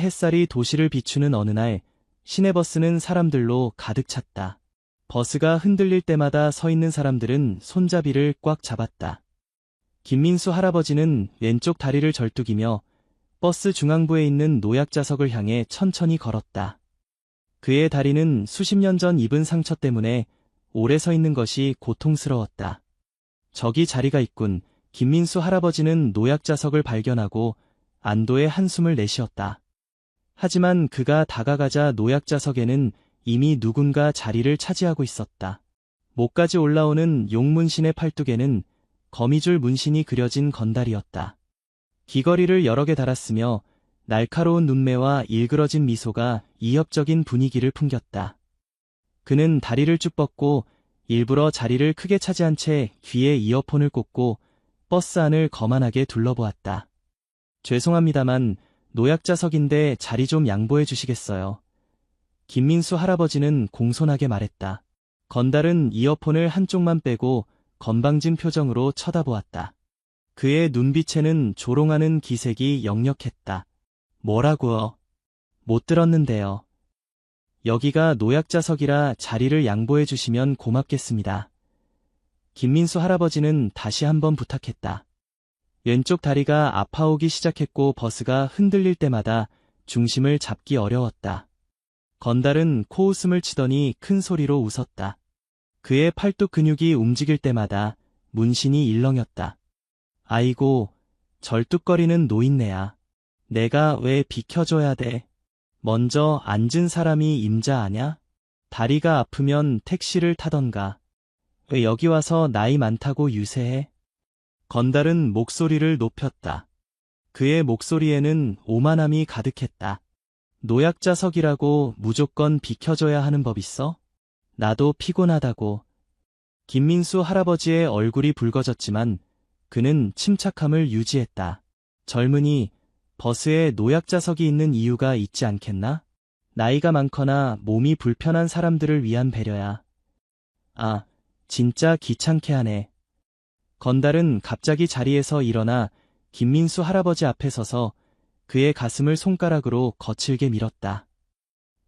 햇살이 도시를 비추는 어느 날, 시내버스는 사람들로 가득 찼다. 버스가 흔들릴 때마다 서 있는 사람들은 손잡이를 꽉 잡았다. 김민수 할아버지는 왼쪽 다리를 절뚝이며 버스 중앙부에 있는 노약자석을 향해 천천히 걸었다. 그의 다리는 수십 년 전 입은 상처 때문에 오래 서 있는 것이 고통스러웠다. 저기 자리가 있군. 김민수 할아버지는 노약자석을 발견하고 안도의 한숨을 내쉬었다. 하지만 그가 다가가자 노약자석에는 이미 누군가 자리를 차지하고 있었다. 목까지 올라오는 용문신의 팔뚝에는 거미줄 문신이 그려진 건달이었다. 귀걸이를 여러 개 달았으며 날카로운 눈매와 일그러진 미소가 이협적인 분위기를 풍겼다. 그는 다리를 쭉 뻗고 일부러 자리를 크게 차지한 채 귀에 이어폰을 꽂고 버스 안을 거만하게 둘러보았다. 죄송합니다만 노약자석인데 자리 좀 양보해 주시겠어요? 김민수 할아버지는 공손하게 말했다. 건달은 이어폰을 한쪽만 빼고 건방진 표정으로 쳐다보았다. 그의 눈빛에는 조롱하는 기색이 역력했다. 뭐라고요? 못 들었는데요. 여기가 노약자석이라 자리를 양보해 주시면 고맙겠습니다. 김민수 할아버지는 다시 한번 부탁했다. 왼쪽 다리가 아파오기 시작했고 버스가 흔들릴 때마다 중심을 잡기 어려웠다. 건달은 코웃음을 치더니 큰 소리로 웃었다. 그의 팔뚝 근육이 움직일 때마다 문신이 일렁였다. 아이고, 절뚝거리는 노인네야. 내가 왜 비켜줘야 돼? 먼저 앉은 사람이 임자 아냐? 다리가 아프면 택시를 타던가. 왜 여기 와서 나이 많다고 유세해? 건달은 목소리를 높였다. 그의 목소리에는 오만함이 가득했다. 노약자석이라고 무조건 비켜줘야 하는 법 있어? 나도 피곤하다고. 김민수 할아버지의 얼굴이 붉어졌지만 그는 침착함을 유지했다. 젊은이, 버스에 노약자석이 있는 이유가 있지 않겠나? 나이가 많거나 몸이 불편한 사람들을 위한 배려야. 아, 진짜 귀찮게 하네. 건달은 갑자기 자리에서 일어나 김민수 할아버지 앞에 서서 그의 가슴을 손가락으로 거칠게 밀었다.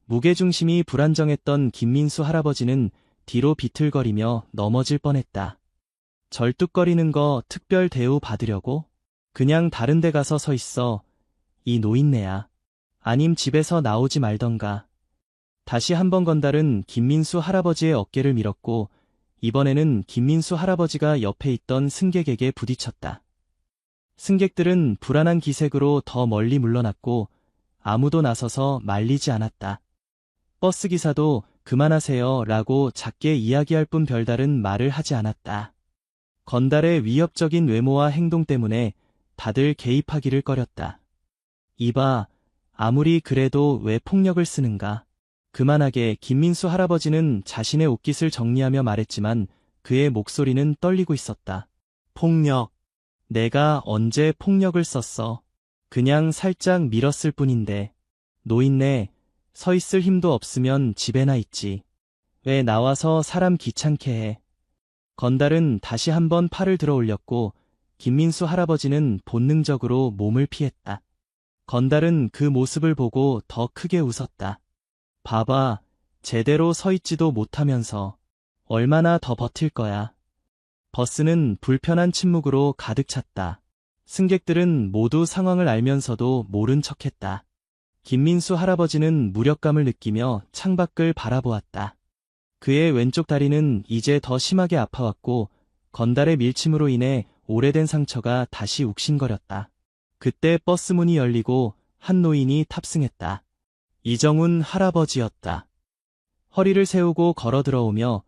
무게중심이 불안정했던 김민수 할아버지는 뒤로 비틀거리며 넘어질 뻔했다. 절뚝거리는 거 특별 대우 받으려고? 그냥 다른 데 가서 서 있어. 이 노인네야. 아님 집에서 나오지 말던가. 다시 한번 건달은 김민수 할아버지의 어깨를 밀었고 이번에는 김민수 할아버지가 옆에 있던 승객에게 부딪혔다. 승객들은 불안한 기색으로 더 멀리 물러났고 아무도 나서서 말리지 않았다. 버스기사도 그만하세요 라고 작게 이야기할 뿐 별다른 말을 하지 않았다. 건달의 위협적인 외모와 행동 때문에 다들 개입하기를 꺼렸다. 이봐, 아무리 그래도 왜 폭력을 쓰는가? 그만하게. 김민수 할아버지는 자신의 옷깃을 정리하며 말했지만 그의 목소리는 떨리고 있었다. 폭력. 내가 언제 폭력을 썼어? 그냥 살짝 밀었을 뿐인데. 노인네, 서 있을 힘도 없으면 집에나 있지. 왜 나와서 사람 귀찮게 해? 건달은 다시 한번 팔을 들어 올렸고 김민수 할아버지는 본능적으로 몸을 피했다. 건달은 그 모습을 보고 더 크게 웃었다. 봐봐, 제대로 서 있지도 못하면서 얼마나 더 버틸 거야. 버스는 불편한 침묵으로 가득 찼다. 승객들은 모두 상황을 알면서도 모른 척했다. 김민수 할아버지는 무력감을 느끼며 창밖을 바라보았다. 그의 왼쪽 다리는 이제 더 심하게 아파왔고 건달의 밀침으로 인해 오래된 상처가 다시 욱신거렸다. 그때 버스 문이 열리고 한 노인이 탑승했다. 이정훈 할아버지였다. 허리를 세우고 걸어 들어오며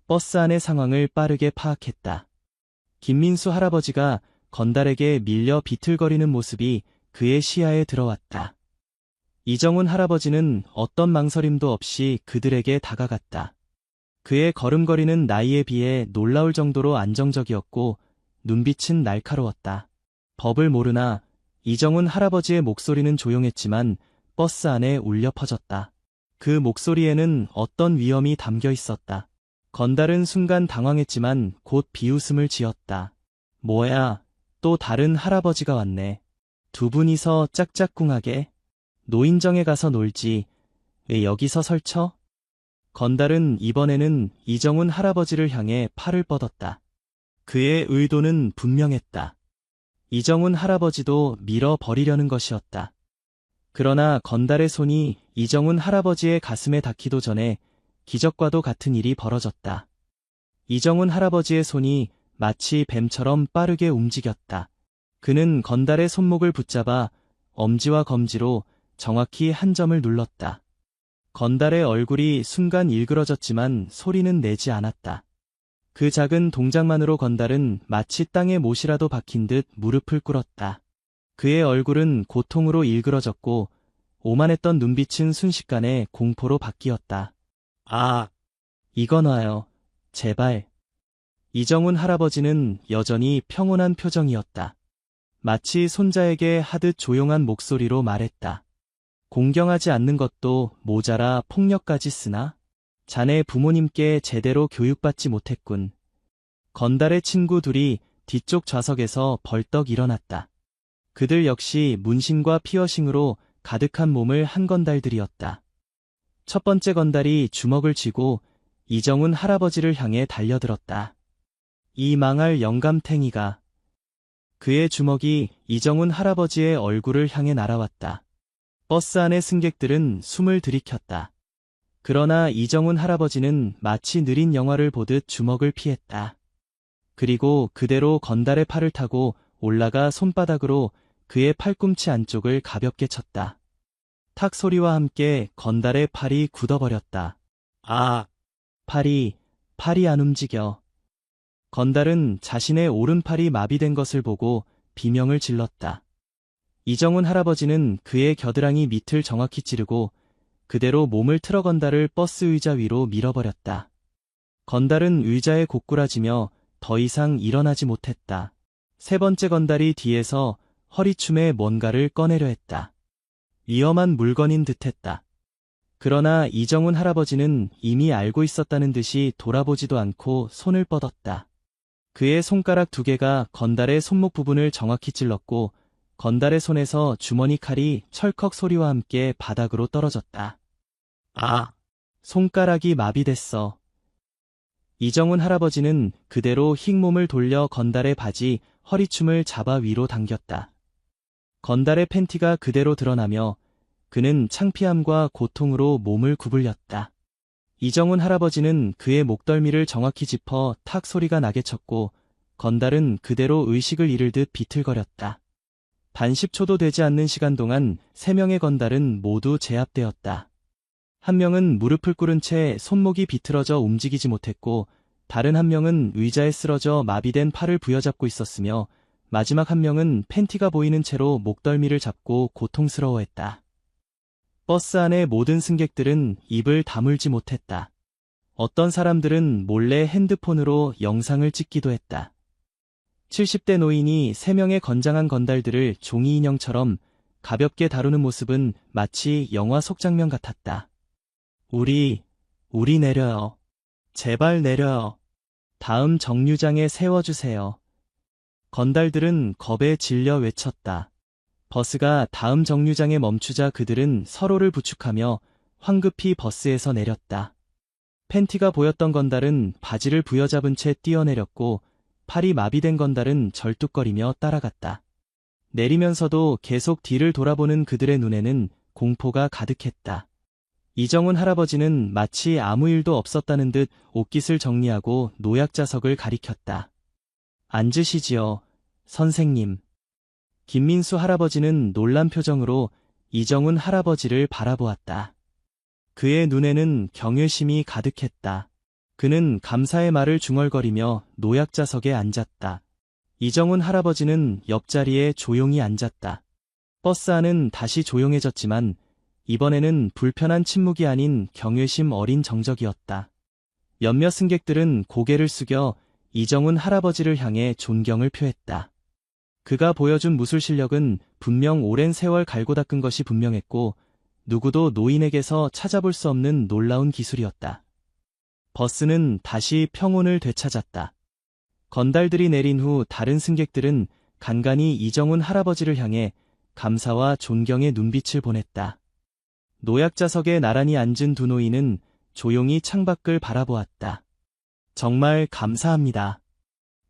버스 안의 상황을 빠르게 파악했다. 김민수 할아버지가 건달에게 밀려 비틀거리는 모습이 그의 시야에 들어왔다. 이정훈 할아버지는 어떤 망설임도 없이 그들에게 다가갔다. 그의 걸음걸이는 나이에 비해 놀라울 정도로 안정적이었고 눈빛은 날카로웠다. 법을 모르나 이정훈 할아버지의 목소리는 조용했지만 버스 안에 울려 퍼졌다. 그 목소리에는 어떤 위험이 담겨 있었다. 건달은 순간 당황했지만 곧 비웃음을 지었다. 뭐야, 또 다른 할아버지가 왔네. 두 분이서 짝짝꿍하게? 노인정에 가서 놀지. 왜 여기서 설쳐? 건달은 이번에는 이정훈 할아버지를 향해 팔을 뻗었다. 그의 의도는 분명했다. 이정훈 할아버지도 밀어버리려는 것이었다. 그러나 건달의 손이 이정훈 할아버지의 가슴에 닿기도 전에 기적과도 같은 일이 벌어졌다. 이정훈 할아버지의 손이 마치 뱀처럼 빠르게 움직였다. 그는 건달의 손목을 붙잡아 엄지와 검지로 정확히 한 점을 눌렀다. 건달의 얼굴이 순간 일그러졌지만 소리는 내지 않았다. 그 작은 동작만으로 건달은 마치 땅에 못이라도 박힌 듯 무릎을 꿇었다. 그의 얼굴은 고통으로 일그러졌고 오만했던 눈빛은 순식간에 공포로 바뀌었다. 아, 이거 놔요. 제발. 이정훈 할아버지는 여전히 평온한 표정이었다. 마치 손자에게 하듯 조용한 목소리로 말했다. 공경하지 않는 것도 모자라 폭력까지 쓰나? 자네 부모님께 제대로 교육받지 못했군. 건달의 친구 둘이 뒤쪽 좌석에서 벌떡 일어났다. 그들 역시 문신과 피어싱으로 가득한 몸을 한 건달들이었다. 첫 번째 건달이 주먹을 쥐고 이정훈 할아버지를 향해 달려들었다. 이 망할 영감탱이가. 그의 주먹이 이정훈 할아버지의 얼굴을 향해 날아왔다. 버스 안의 승객들은 숨을 들이켰다. 그러나 이정훈 할아버지는 마치 느린 영화를 보듯 주먹을 피했다. 그리고 그대로 건달의 팔을 타고 올라가 손바닥으로 그의 팔꿈치 안쪽을 가볍게 쳤다. 탁 소리와 함께 건달의 팔이 굳어버렸다. 아! 팔이 안 움직여. 건달은 자신의 오른팔이 마비된 것을 보고 비명을 질렀다. 이정훈 할아버지는 그의 겨드랑이 밑을 정확히 찌르고 그대로 몸을 틀어 건달을 버스 의자 위로 밀어버렸다. 건달은 의자에 고꾸라지며 더 이상 일어나지 못했다. 세 번째 건달이 뒤에서 허리춤에 뭔가를 꺼내려 했다. 위험한 물건인 듯했다. 그러나 이정훈 할아버지는 이미 알고 있었다는 듯이 돌아보지도 않고 손을 뻗었다. 그의 손가락 두 개가 건달의 손목 부분을 정확히 찔렀고 건달의 손에서 주머니 칼이 철컥 소리와 함께 바닥으로 떨어졌다. 아! 손가락이 마비됐어. 이정훈 할아버지는 그대로 힉 몸을 돌려 건달의 바지, 허리춤을 잡아 위로 당겼다. 건달의 팬티가 그대로 드러나며 그는 창피함과 고통으로 몸을 구불렸다. 이정훈 할아버지는 그의 목덜미를 정확히 짚어 탁 소리가 나게 쳤고 건달은 그대로 의식을 잃을 듯 비틀거렸다. 단 10초도 되지 않는 시간 동안 3명의 건달은 모두 제압되었다. 한 명은 무릎을 꿇은 채 손목이 비틀어져 움직이지 못했고 다른 한 명은 의자에 쓰러져 마비된 팔을 부여잡고 있었으며 마지막 한 명은 팬티가 보이는 채로 목덜미를 잡고 고통스러워했다. 버스 안의 모든 승객들은 입을 다물지 못했다. 어떤 사람들은 몰래 핸드폰으로 영상을 찍기도 했다. 70대 노인이 3명의 건장한 건달들을 종이 인형처럼 가볍게 다루는 모습은 마치 영화 속 장면 같았다. 우리 내려요. 제발 내려요. 다음 정류장에 세워주세요. 건달들은 겁에 질려 외쳤다. 버스가 다음 정류장에 멈추자 그들은 서로를 부축하며 황급히 버스에서 내렸다. 팬티가 보였던 건달은 바지를 부여잡은 채 뛰어내렸고 팔이 마비된 건달은 절뚝거리며 따라갔다. 내리면서도 계속 뒤를 돌아보는 그들의 눈에는 공포가 가득했다. 이정훈 할아버지는 마치 아무 일도 없었다는 듯 옷깃을 정리하고 노약자석을 가리켰다. 앉으시지요, 선생님. 김민수 할아버지는 놀란 표정으로 이정훈 할아버지를 바라보았다. 그의 눈에는 경외심이 가득했다. 그는 감사의 말을 중얼거리며 노약자석에 앉았다. 이정훈 할아버지는 옆자리에 조용히 앉았다. 버스 안은 다시 조용해졌지만 이번에는 불편한 침묵이 아닌 경외심 어린 정적이었다. 몇몇 승객들은 고개를 숙여 이정훈 할아버지를 향해 존경을 표했다. 그가 보여준 무술 실력은 분명 오랜 세월 갈고 닦은 것이 분명했고 누구도 노인에게서 찾아볼 수 없는 놀라운 기술이었다. 버스는 다시 평온을 되찾았다. 건달들이 내린 후 다른 승객들은 간간히 이정훈 할아버지를 향해 감사와 존경의 눈빛을 보냈다. 노약자석에 나란히 앉은 두 노인은 조용히 창밖을 바라보았다. 정말 감사합니다.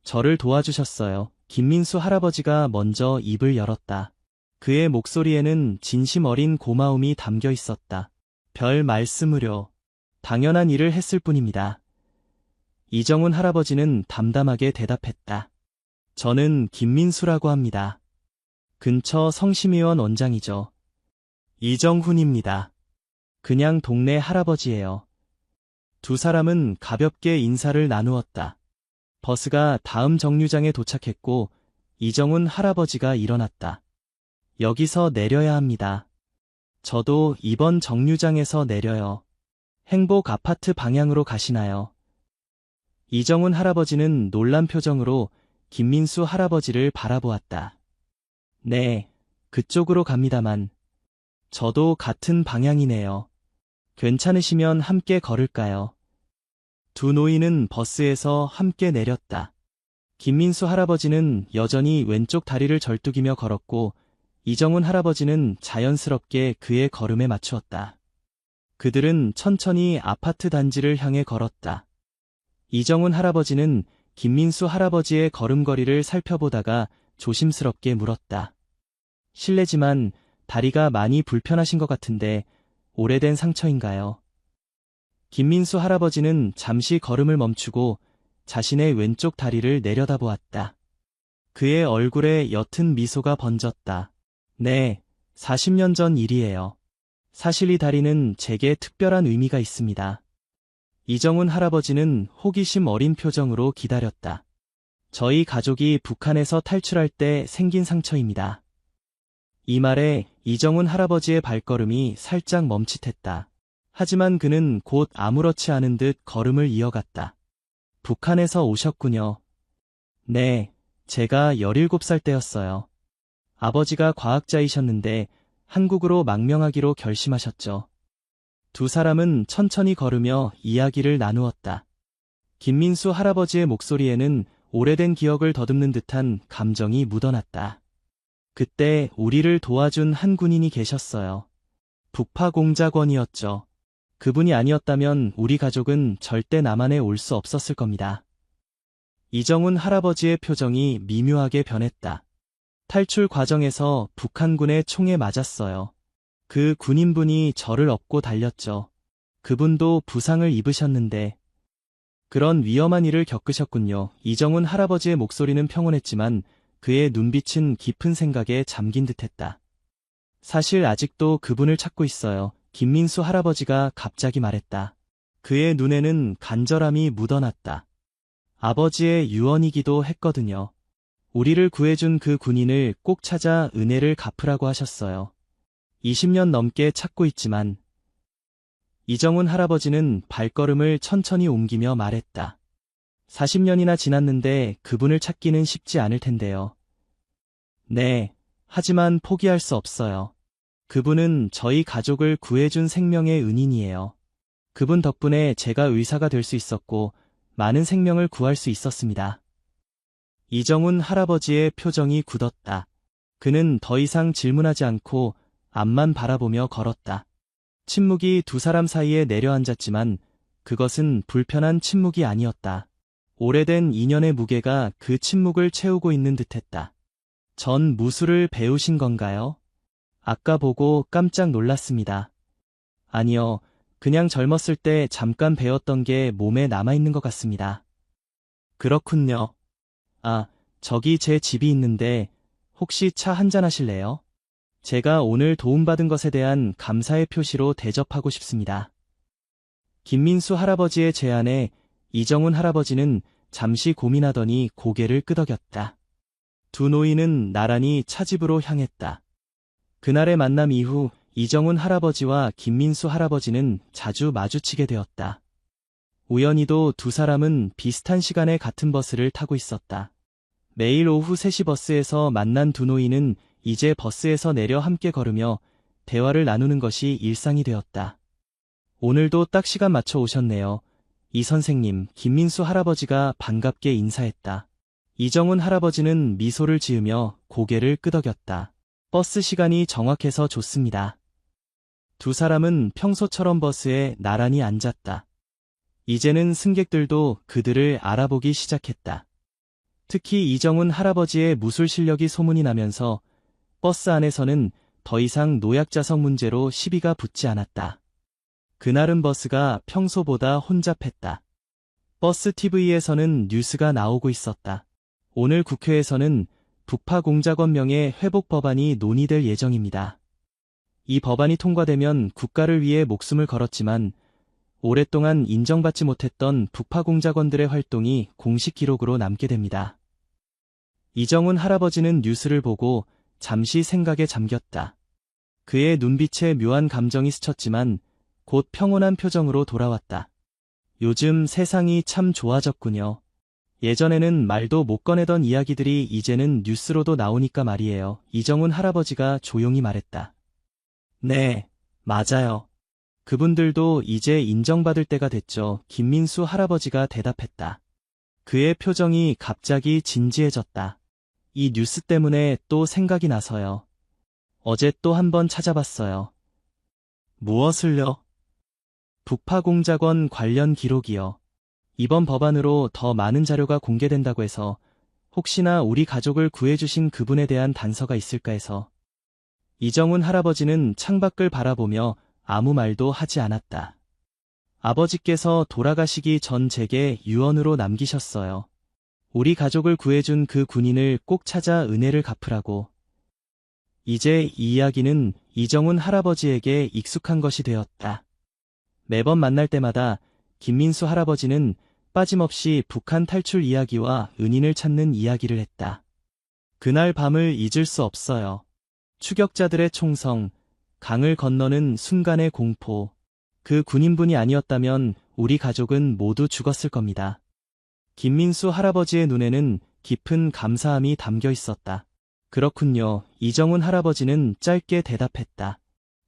저를 도와주셨어요. 김민수 할아버지가 먼저 입을 열었다. 그의 목소리에는 진심 어린 고마움이 담겨 있었다. 별 말씀을요. 당연한 일을 했을 뿐입니다. 이정훈 할아버지는 담담하게 대답했다. 저는 김민수라고 합니다. 근처 성심의원 원장이죠. 이정훈입니다. 그냥 동네 할아버지예요. 두 사람은 가볍게 인사를 나누었다. 버스가 다음 정류장에 도착했고 이정훈 할아버지가 일어났다. 여기서 내려야 합니다. 저도 이번 정류장에서 내려요. 행복 아파트 방향으로 가시나요? 이정훈 할아버지는 놀란 표정으로 김민수 할아버지를 바라보았다. 네, 그쪽으로 갑니다만. 저도 같은 방향이네요. 괜찮으시면 함께 걸을까요? 두 노인은 버스에서 함께 내렸다. 김민수 할아버지는 여전히 왼쪽 다리를 절뚝이며 걸었고 이정훈 할아버지는 자연스럽게 그의 걸음에 맞추었다. 그들은 천천히 아파트 단지를 향해 걸었다. 이정훈 할아버지는 김민수 할아버지의 걸음걸이를 살펴보다가 조심스럽게 물었다. 실례지만 다리가 많이 불편하신 것 같은데 오래된 상처인가요? 김민수 할아버지는 잠시 걸음을 멈추고 자신의 왼쪽 다리를 내려다보았다. 그의 얼굴에 옅은 미소가 번졌다. 네, 40년 전 일이에요. 사실 이 다리는 제게 특별한 의미가 있습니다. 이정훈 할아버지는 호기심 어린 표정으로 기다렸다. 저희 가족이 북한에서 탈출할 때 생긴 상처입니다. 이 말에 이정훈 할아버지의 발걸음이 살짝 멈칫했다. 하지만 그는 곧 아무렇지 않은 듯 걸음을 이어갔다. 북한에서 오셨군요. 네, 제가 17살 때였어요. 아버지가 과학자이셨는데 한국으로 망명하기로 결심하셨죠. 두 사람은 천천히 걸으며 이야기를 나누었다. 김민수 할아버지의 목소리에는 오래된 기억을 더듬는 듯한 감정이 묻어났다. 그때 우리를 도와준 한 군인이 계셨어요. 북파공작원이었죠. 그분이 아니었다면 우리 가족은 절대 남한에 올 수 없었을 겁니다. 이정훈 할아버지의 표정이 미묘하게 변했다. 탈출 과정에서 북한군의 총에 맞았어요. 그 군인분이 저를 업고 달렸죠. 그분도 부상을 입으셨는데 그런 위험한 일을 겪으셨군요. 이정훈 할아버지의 목소리는 평온했지만 그의 눈빛은 깊은 생각에 잠긴 듯했다. 사실 아직도 그분을 찾고 있어요. 김민수 할아버지가 갑자기 말했다. 그의 눈에는 간절함이 묻어났다. 아버지의 유언이기도 했거든요. 우리를 구해준 그 군인을 꼭 찾아 은혜를 갚으라고 하셨어요. 20년 넘게 찾고 있지만 이정훈 할아버지는 발걸음을 천천히 옮기며 말했다. 40년이나 지났는데 그분을 찾기는 쉽지 않을 텐데요. 네, 하지만 포기할 수 없어요. 그분은 저희 가족을 구해준 생명의 은인이에요. 그분 덕분에 제가 의사가 될 수 있었고 많은 생명을 구할 수 있었습니다. 이정훈 할아버지의 표정이 굳었다. 그는 더 이상 질문하지 않고 앞만 바라보며 걸었다. 침묵이 두 사람 사이에 내려앉았지만 그것은 불편한 침묵이 아니었다. 오래된 인연의 무게가 그 침묵을 채우고 있는 듯했다. 전 무술을 배우신 건가요? 아까 보고 깜짝 놀랐습니다. 아니요, 그냥 젊었을 때 잠깐 배웠던 게 몸에 남아있는 것 같습니다. 그렇군요. 아, 저기 제 집이 있는데 혹시 차 한잔 하실래요? 제가 오늘 도움받은 것에 대한 감사의 표시로 대접하고 싶습니다. 김민수 할아버지의 제안에 이정훈 할아버지는 잠시 고민하더니 고개를 끄덕였다. 두 노인은 나란히 차집으로 향했다. 그날의 만남 이후 이정훈 할아버지와 김민수 할아버지는 자주 마주치게 되었다. 우연히도 두 사람은 비슷한 시간에 같은 버스를 타고 있었다. 매일 오후 3시 버스에서 만난 두 노인은 이제 버스에서 내려 함께 걸으며 대화를 나누는 것이 일상이 되었다. 오늘도 딱 시간 맞춰 오셨네요. 이 선생님, 김민수 할아버지가 반갑게 인사했다. 이정훈 할아버지는 미소를 지으며 고개를 끄덕였다. 버스 시간이 정확해서 좋습니다. 두 사람은 평소처럼 버스에 나란히 앉았다. 이제는 승객들도 그들을 알아보기 시작했다. 특히 이정훈 할아버지의 무술 실력이 소문이 나면서 버스 안에서는 더 이상 노약자석 문제로 시비가 붙지 않았다. 그날은 버스가 평소보다 혼잡했다. 버스 TV에서는 뉴스가 나오고 있었다. 오늘 국회에서는 북파공작원 명예 회복 법안이 논의될 예정입니다. 이 법안이 통과되면 국가를 위해 목숨을 걸었지만 오랫동안 인정받지 못했던 북파공작원들의 활동이 공식 기록으로 남게 됩니다. 이정훈 할아버지는 뉴스를 보고 잠시 생각에 잠겼다. 그의 눈빛에 묘한 감정이 스쳤지만 곧 평온한 표정으로 돌아왔다. 요즘 세상이 참 좋아졌군요. 예전에는 말도 못 꺼내던 이야기들이 이제는 뉴스로도 나오니까 말이에요. 이정훈 할아버지가 조용히 말했다. 네, 맞아요. 그분들도 이제 인정받을 때가 됐죠. 김민수 할아버지가 대답했다. 그의 표정이 갑자기 진지해졌다. 이 뉴스 때문에 또 생각이 나서요. 어제 또 한번 찾아봤어요. 무엇을요? 북파공작원 관련 기록이요. 이번 법안으로 더 많은 자료가 공개된다고 해서 혹시나 우리 가족을 구해주신 그분에 대한 단서가 있을까 해서. 이정훈 할아버지는 창밖을 바라보며 아무 말도 하지 않았다. 아버지께서 돌아가시기 전 제게 유언으로 남기셨어요. 우리 가족을 구해준 그 군인을 꼭 찾아 은혜를 갚으라고. 이제 이 이야기는 이정훈 할아버지에게 익숙한 것이 되었다. 매번 만날 때마다 김민수 할아버지는 빠짐없이 북한 탈출 이야기와 은인을 찾는 이야기를 했다. 그날 밤을 잊을 수 없어요. 추격자들의 총성, 강을 건너는 순간의 공포. 그 군인분이 아니었다면 우리 가족은 모두 죽었을 겁니다. 김민수 할아버지의 눈에는 깊은 감사함이 담겨 있었다. 그렇군요. 이정훈 할아버지는 짧게 대답했다.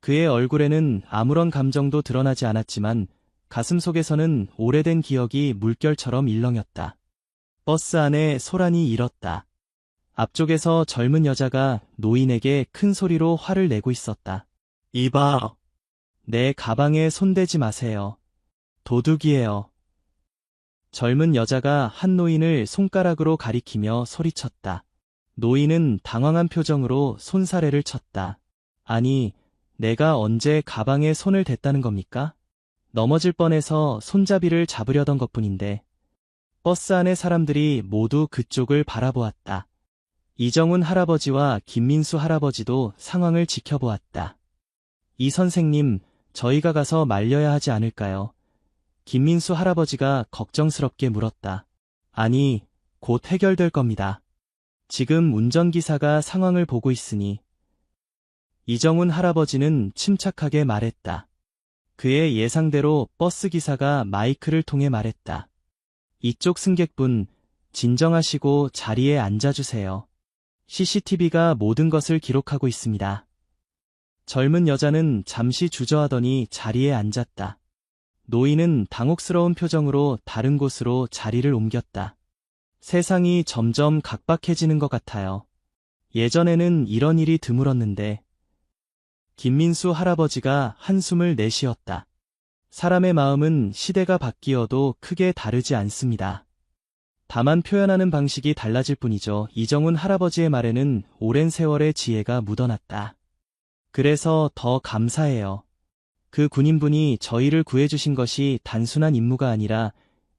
그의 얼굴에는 아무런 감정도 드러나지 않았지만 가슴속에서는 오래된 기억이 물결처럼 일렁였다. 버스 안에 소란이 일었다. 앞쪽에서 젊은 여자가 노인에게 큰 소리로 화를 내고 있었다. 이봐. 내 가방에 손대지 마세요. 도둑이에요. 젊은 여자가 한 노인을 손가락으로 가리키며 소리쳤다. 노인은 당황한 표정으로 손사래를 쳤다. 아니, 내가 언제 가방에 손을 댔다는 겁니까? 넘어질 뻔해서 손잡이를 잡으려던 것뿐인데. 버스 안의 사람들이 모두 그쪽을 바라보았다. 이정훈 할아버지와 김민수 할아버지도 상황을 지켜보았다. 이 선생님, 저희가 가서 말려야 하지 않을까요? 김민수 할아버지가 걱정스럽게 물었다. 아니, 곧 해결될 겁니다. 지금 운전기사가 상황을 보고 있으니. 이정훈 할아버지는 침착하게 말했다. 그의 예상대로 버스 기사가 마이크를 통해 말했다. 이쪽 승객분, 진정하시고 자리에 앉아주세요. CCTV가 모든 것을 기록하고 있습니다. 젊은 여자는 잠시 주저하더니 자리에 앉았다. 노인은 당혹스러운 표정으로 다른 곳으로 자리를 옮겼다. 세상이 점점 각박해지는 것 같아요. 예전에는 이런 일이 드물었는데. 김민수 할아버지가 한숨을 내쉬었다. 사람의 마음은 시대가 바뀌어도 크게 다르지 않습니다. 다만 표현하는 방식이 달라질 뿐이죠. 이정훈 할아버지의 말에는 오랜 세월의 지혜가 묻어났다. 그래서 더 감사해요. 그 군인분이 저희를 구해주신 것이 단순한 임무가 아니라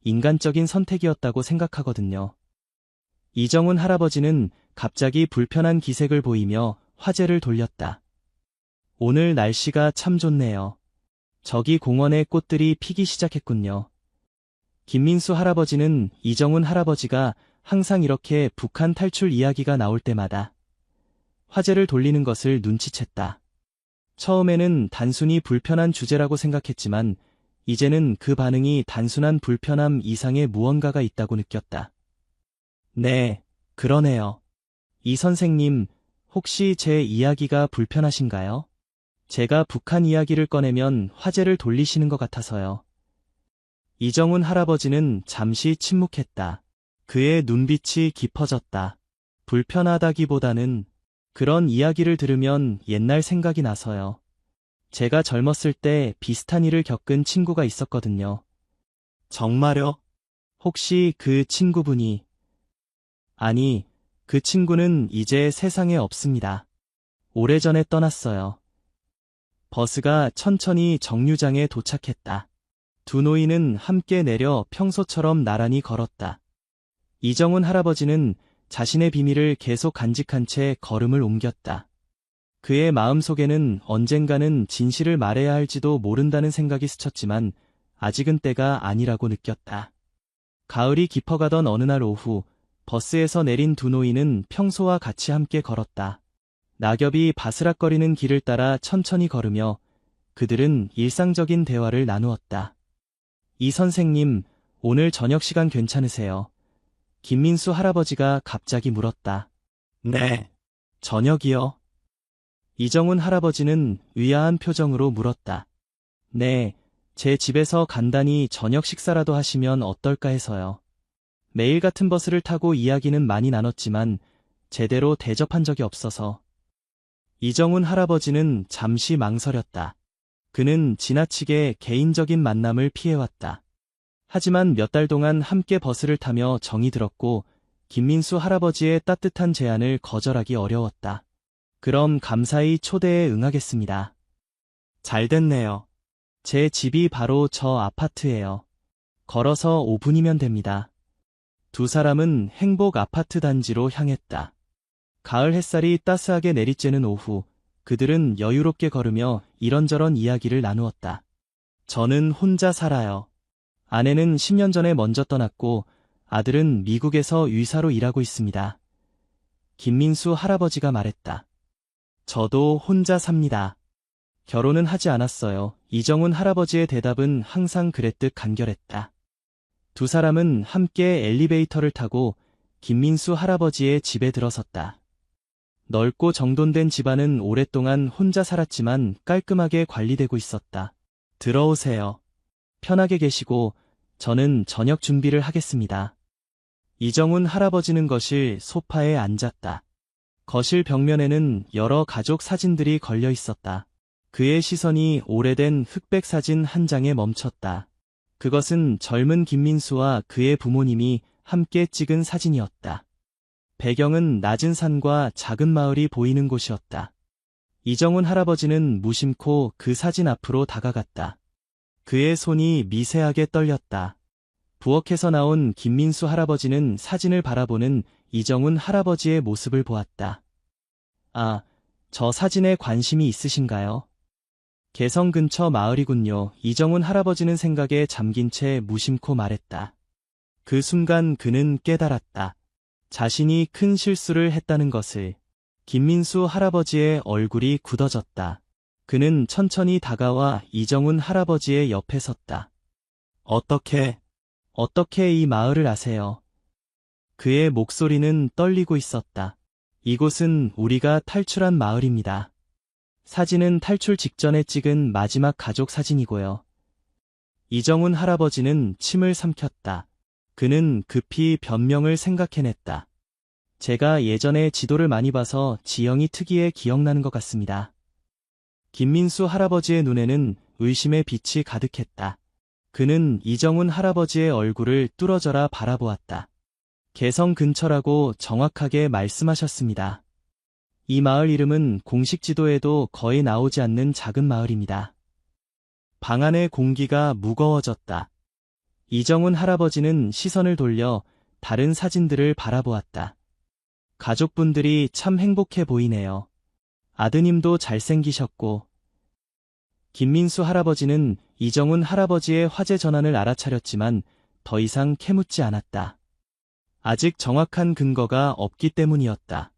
인간적인 선택이었다고 생각하거든요. 이정훈 할아버지는 갑자기 불편한 기색을 보이며 화제를 돌렸다. 오늘 날씨가 참 좋네요. 저기 공원에 꽃들이 피기 시작했군요. 김민수 할아버지는 이정훈 할아버지가 항상 이렇게 북한 탈출 이야기가 나올 때마다 화제를 돌리는 것을 눈치챘다. 처음에는 단순히 불편한 주제라고 생각했지만 이제는 그 반응이 단순한 불편함 이상의 무언가가 있다고 느꼈다. 네, 그러네요. 이 선생님, 혹시 제 이야기가 불편하신가요? 제가 북한 이야기를 꺼내면 화제를 돌리시는 것 같아서요. 이정훈 할아버지는 잠시 침묵했다. 그의 눈빛이 깊어졌다. 불편하다기보다는 그런 이야기를 들으면 옛날 생각이 나서요. 제가 젊었을 때 비슷한 일을 겪은 친구가 있었거든요. 정말요? 혹시 그 친구분이... 아니, 그 친구는 이제 세상에 없습니다. 오래전에 떠났어요. 버스가 천천히 정류장에 도착했다. 두 노인은 함께 내려 평소처럼 나란히 걸었다. 이정훈 할아버지는 자신의 비밀을 계속 간직한 채 걸음을 옮겼다. 그의 마음속에는 언젠가는 진실을 말해야 할지도 모른다는 생각이 스쳤지만 아직은 때가 아니라고 느꼈다. 가을이 깊어가던 어느 날 오후, 버스에서 내린 두 노인은 평소와 같이 함께 걸었다. 낙엽이 바스락거리는 길을 따라 천천히 걸으며 그들은 일상적인 대화를 나누었다. 이 선생님, 오늘 저녁 시간 괜찮으세요? 김민수 할아버지가 갑자기 물었다. 네. 저녁이요? 이정훈 할아버지는 의아한 표정으로 물었다. 네, 제 집에서 간단히 저녁 식사라도 하시면 어떨까 해서요. 매일 같은 버스를 타고 이야기는 많이 나눴지만 제대로 대접한 적이 없어서. 이정훈 할아버지는 잠시 망설였다. 그는 지나치게 개인적인 만남을 피해왔다. 하지만 몇 달 동안 함께 버스를 타며 정이 들었고 김민수 할아버지의 따뜻한 제안을 거절하기 어려웠다. 그럼 감사히 초대에 응하겠습니다. 잘 됐네요. 제 집이 바로 저 아파트예요. 걸어서 5분이면 됩니다. 두 사람은 행복 아파트 단지로 향했다. 가을 햇살이 따스하게 내리쬐는 오후, 그들은 여유롭게 걸으며 이런저런 이야기를 나누었다. 저는 혼자 살아요. 아내는 10년 전에 먼저 떠났고 아들은 미국에서 의사로 일하고 있습니다. 김민수 할아버지가 말했다. 저도 혼자 삽니다. 결혼은 하지 않았어요. 이정훈 할아버지의 대답은 항상 그랬듯 간결했다. 두 사람은 함께 엘리베이터를 타고 김민수 할아버지의 집에 들어섰다. 넓고 정돈된 집안은 오랫동안 혼자 살았지만 깔끔하게 관리되고 있었다. 들어오세요. 편하게 계시고 저는 저녁 준비를 하겠습니다. 이정훈 할아버지는 거실 소파에 앉았다. 거실 벽면에는 여러 가족 사진들이 걸려 있었다. 그의 시선이 오래된 흑백 사진 한 장에 멈췄다. 그것은 젊은 김민수와 그의 부모님이 함께 찍은 사진이었다. 배경은 낮은 산과 작은 마을이 보이는 곳이었다. 이정훈 할아버지는 무심코 그 사진 앞으로 다가갔다. 그의 손이 미세하게 떨렸다. 부엌에서 나온 김민수 할아버지는 사진을 바라보는 이정훈 할아버지의 모습을 보았다. 아, 저 사진에 관심이 있으신가요? 개성 근처 마을이군요. 이정훈 할아버지는 생각에 잠긴 채 무심코 말했다. 그 순간 그는 깨달았다. 자신이 큰 실수를 했다는 것을. 김민수 할아버지의 얼굴이 굳어졌다. 그는 천천히 다가와 이정훈 할아버지의 옆에 섰다. 어떻게 이 마을을 아세요? 그의 목소리는 떨리고 있었다. 이곳은 우리가 탈출한 마을입니다. 사진은 탈출 직전에 찍은 마지막 가족 사진이고요. 이정훈 할아버지는 침을 삼켰다. 그는 급히 변명을 생각해냈다. 제가 예전에 지도를 많이 봐서 지형이 특이해 기억나는 것 같습니다. 김민수 할아버지의 눈에는 의심의 빛이 가득했다. 그는 이정훈 할아버지의 얼굴을 뚫어져라 바라보았다. 개성 근처라고 정확하게 말씀하셨습니다. 이 마을 이름은 공식 지도에도 거의 나오지 않는 작은 마을입니다. 방 안의 공기가 무거워졌다. 이정훈 할아버지는 시선을 돌려 다른 사진들을 바라보았다. 가족분들이 참 행복해 보이네요. 아드님도 잘생기셨고. 김민수 할아버지는 이정훈 할아버지의 화제 전환을 알아차렸지만 더 이상 캐묻지 않았다. 아직 정확한 근거가 없기 때문이었다.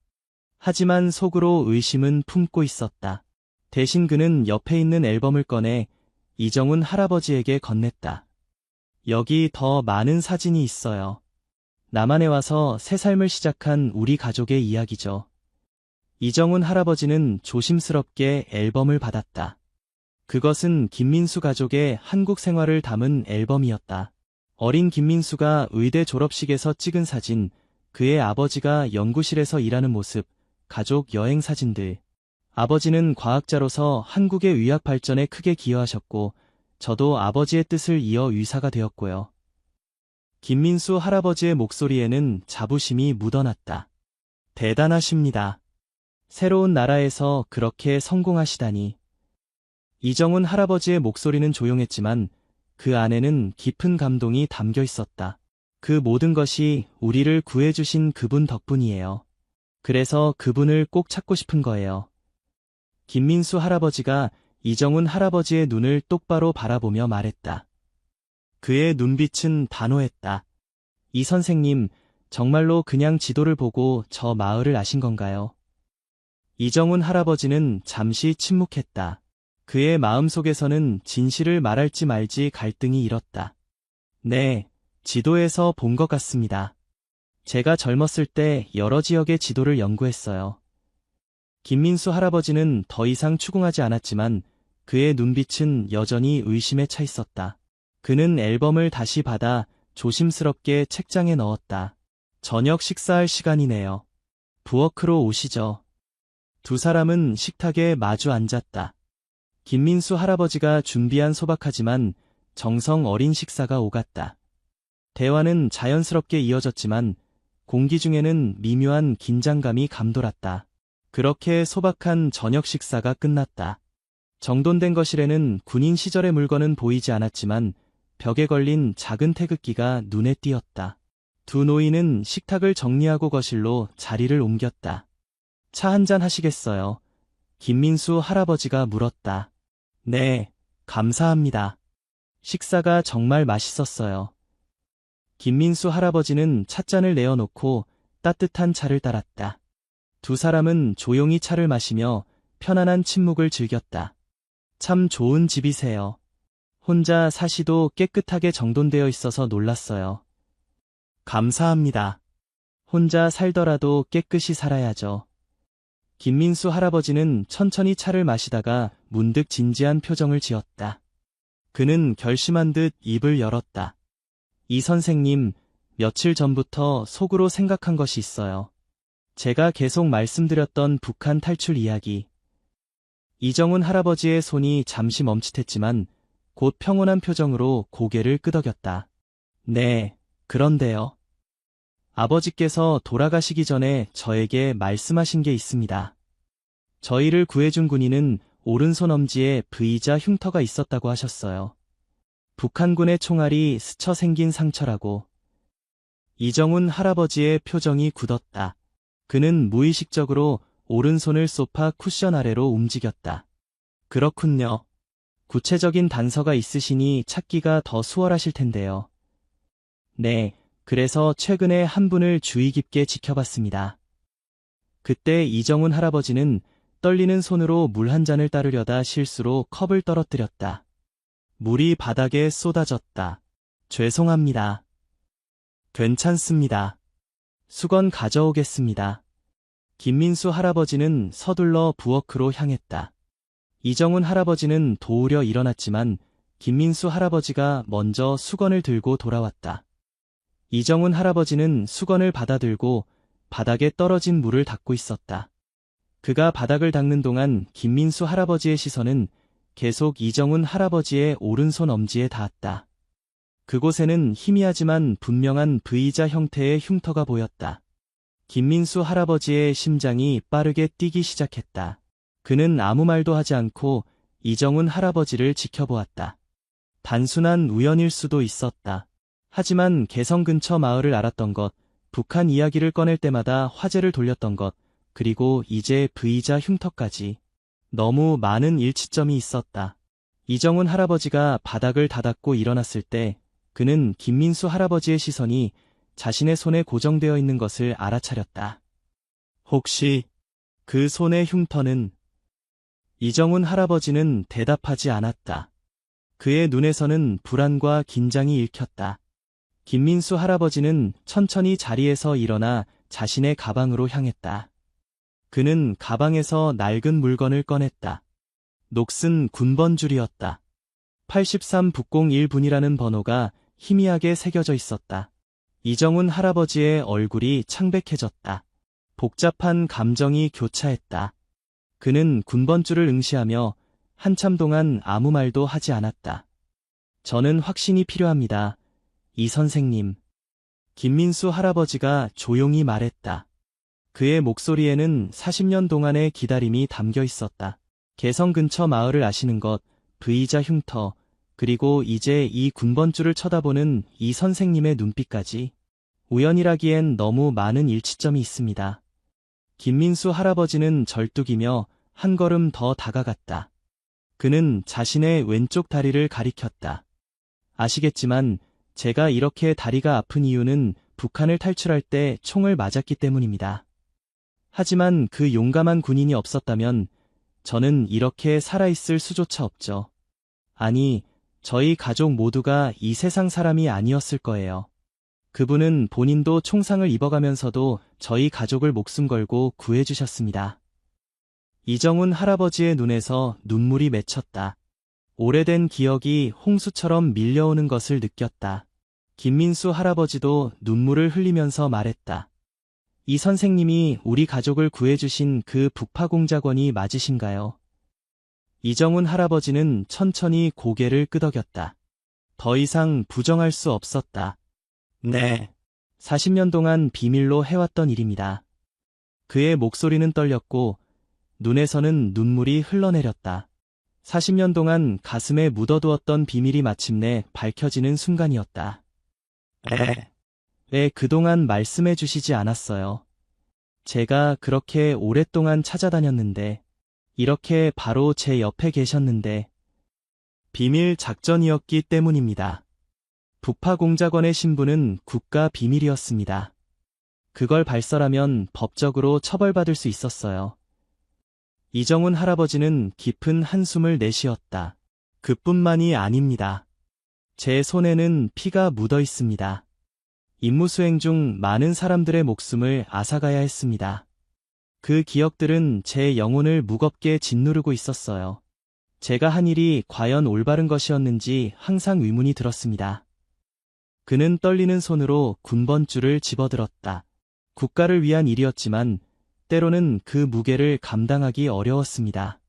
하지만 속으로 의심은 품고 있었다. 대신 그는 옆에 있는 앨범을 꺼내 이정훈 할아버지에게 건넸다. 여기 더 많은 사진이 있어요. 남한에 와서 새 삶을 시작한 우리 가족의 이야기죠. 이정훈 할아버지는 조심스럽게 앨범을 받았다. 그것은 김민수 가족의 한국 생활을 담은 앨범이었다. 어린 김민수가 의대 졸업식에서 찍은 사진, 그의 아버지가 연구실에서 일하는 모습, 가족 여행 사진들. 아버지는 과학자로서 한국의 의학 발전에 크게 기여하셨고, 저도 아버지의 뜻을 이어 의사가 되었고요. 김민수 할아버지의 목소리에는 자부심이 묻어났다. 대단하십니다. 새로운 나라에서 그렇게 성공하시다니. 이정훈 할아버지의 목소리는 조용했지만 그 안에는 깊은 감동이 담겨 있었다. 그 모든 것이 우리를 구해주신 그분 덕분이에요. 그래서 그분을 꼭 찾고 싶은 거예요. 김민수 할아버지가 이정훈 할아버지의 눈을 똑바로 바라보며 말했다. 그의 눈빛은 단호했다. 이 선생님, 정말로 그냥 지도를 보고 저 마을을 아신 건가요? 이정훈 할아버지는 잠시 침묵했다. 그의 마음속에서는 진실을 말할지 말지 갈등이 일었다. 네, 지도에서 본 것 같습니다. 제가 젊었을 때 여러 지역의 지도를 연구했어요. 김민수 할아버지는 더 이상 추궁하지 않았지만 그의 눈빛은 여전히 의심에 차 있었다. 그는 앨범을 다시 받아 조심스럽게 책장에 넣었다. 저녁 식사할 시간이네요. 부엌으로 오시죠. 두 사람은 식탁에 마주 앉았다. 김민수 할아버지가 준비한 소박하지만 정성 어린 식사가 오갔다. 대화는 자연스럽게 이어졌지만 공기 중에는 미묘한 긴장감이 감돌았다. 그렇게 소박한 저녁 식사가 끝났다. 정돈된 거실에는 군인 시절의 물건은 보이지 않았지만 벽에 걸린 작은 태극기가 눈에 띄었다. 두 노인은 식탁을 정리하고 거실로 자리를 옮겼다. 차 한잔 하시겠어요? 김민수 할아버지가 물었다. 네, 감사합니다. 식사가 정말 맛있었어요. 김민수 할아버지는 찻잔을 내어놓고 따뜻한 차를 따랐다. 두 사람은 조용히 차를 마시며 편안한 침묵을 즐겼다. 참 좋은 집이세요. 혼자 사시도 깨끗하게 정돈되어 있어서 놀랐어요. 감사합니다. 혼자 살더라도 깨끗이 살아야죠. 김민수 할아버지는 천천히 차를 마시다가 문득 진지한 표정을 지었다. 그는 결심한 듯 입을 열었다. 이 선생님, 며칠 전부터 속으로 생각한 것이 있어요. 제가 계속 말씀드렸던 북한 탈출 이야기. 이정훈 할아버지의 손이 잠시 멈칫했지만 곧 평온한 표정으로 고개를 끄덕였다. 네, 그런데요. 아버지께서 돌아가시기 전에 저에게 말씀하신 게 있습니다. 저희를 구해준 군인은 오른손 엄지에 V자 흉터가 있었다고 하셨어요. 북한군의 총알이 스쳐 생긴 상처라고. 이정훈 할아버지의 표정이 굳었다. 그는 무의식적으로 오른손을 소파 쿠션 아래로 움직였다. 그렇군요. 구체적인 단서가 있으시니 찾기가 더 수월하실 텐데요. 네, 그래서 최근에 한 분을 주의 깊게 지켜봤습니다. 그때 이정훈 할아버지는 떨리는 손으로 물 한 잔을 따르려다 실수로 컵을 떨어뜨렸다. 물이 바닥에 쏟아졌다. 죄송합니다. 괜찮습니다. 수건 가져오겠습니다. 김민수 할아버지는 서둘러 부엌으로 향했다. 이정훈 할아버지는 도우려 일어났지만 김민수 할아버지가 먼저 수건을 들고 돌아왔다. 이정훈 할아버지는 수건을 받아들고 바닥에 떨어진 물을 닦고 있었다. 그가 바닥을 닦는 동안 김민수 할아버지의 시선은 계속 이정훈 할아버지의 오른손 엄지에 닿았다. 그곳에는 희미하지만 분명한 V자 형태의 흉터가 보였다. 김민수 할아버지의 심장이 빠르게 뛰기 시작했다. 그는 아무 말도 하지 않고 이정훈 할아버지를 지켜보았다. 단순한 우연일 수도 있었다. 하지만 개성 근처 마을을 알았던 것, 북한 이야기를 꺼낼 때마다 화제를 돌렸던 것, 그리고 이제 V자 흉터까지. 너무 많은 일치점이 있었다. 이정훈 할아버지가 바닥을 다닦고 일어났을 때 그는 김민수 할아버지의 시선이 자신의 손에 고정되어 있는 것을 알아차렸다. 혹시 그 손의 흉터는? 이정훈 할아버지는 대답하지 않았다. 그의 눈에서는 불안과 긴장이 읽혔다. 김민수 할아버지는 천천히 자리에서 일어나 자신의 가방으로 향했다. 그는 가방에서 낡은 물건을 꺼냈다. 녹슨 군번줄이었다. 83601분이라는 번호가 희미하게 새겨져 있었다. 이정훈 할아버지의 얼굴이 창백해졌다. 복잡한 감정이 교차했다. 그는 군번줄을 응시하며 한참 동안 아무 말도 하지 않았다. 저는 확신이 필요합니다. 이 선생님. 김민수 할아버지가 조용히 말했다. 그의 목소리에는 40년 동안의 기다림이 담겨 있었다. 개성 근처 마을을 아시는 것, V자 흉터, 그리고 이제 이 군번줄을 쳐다보는 이 선생님의 눈빛까지. 우연이라기엔 너무 많은 일치점이 있습니다. 김민수 할아버지는 절뚝이며 한 걸음 더 다가갔다. 그는 자신의 왼쪽 다리를 가리켰다. 아시겠지만 제가 이렇게 다리가 아픈 이유는 북한을 탈출할 때 총을 맞았기 때문입니다. 하지만 그 용감한 군인이 없었다면 저는 이렇게 살아있을 수조차 없죠. 아니, 저희 가족 모두가 이 세상 사람이 아니었을 거예요. 그분은 본인도 총상을 입어가면서도 저희 가족을 목숨 걸고 구해주셨습니다. 이정훈 할아버지의 눈에서 눈물이 맺혔다. 오래된 기억이 홍수처럼 밀려오는 것을 느꼈다. 김민수 할아버지도 눈물을 흘리면서 말했다. 이 선생님이 우리 가족을 구해주신 그 북파공작원이 맞으신가요? 이정훈 할아버지는 천천히 고개를 끄덕였다. 더 이상 부정할 수 없었다. 네. 40년 동안 비밀로 해왔던 일입니다. 그의 목소리는 떨렸고 눈에서는 눈물이 흘러내렸다. 40년 동안 가슴에 묻어두었던 비밀이 마침내 밝혀지는 순간이었다. 왜 그동안 말씀해 주시지 않았어요? 제가 그렇게 오랫동안 찾아다녔는데, 이렇게 바로 제 옆에 계셨는데, 비밀 작전이었기 때문입니다. 북파공작원의 신분은 국가 비밀이었습니다. 그걸 발설하면 법적으로 처벌받을 수 있었어요. 이정훈 할아버지는 깊은 한숨을 내쉬었다. 그뿐만이 아닙니다. 제 손에는 피가 묻어 있습니다. 임무 수행 중 많은 사람들의 목숨을 앗아가야 했습니다. 그 기억들은 제 영혼을 무겁게 짓누르고 있었어요. 제가 한 일이 과연 올바른 것이었는지 항상 의문이 들었습니다. 그는 떨리는 손으로 군번줄을 집어들었다. 국가를 위한 일이었지만 때로는 그 무게를 감당하기 어려웠습니다.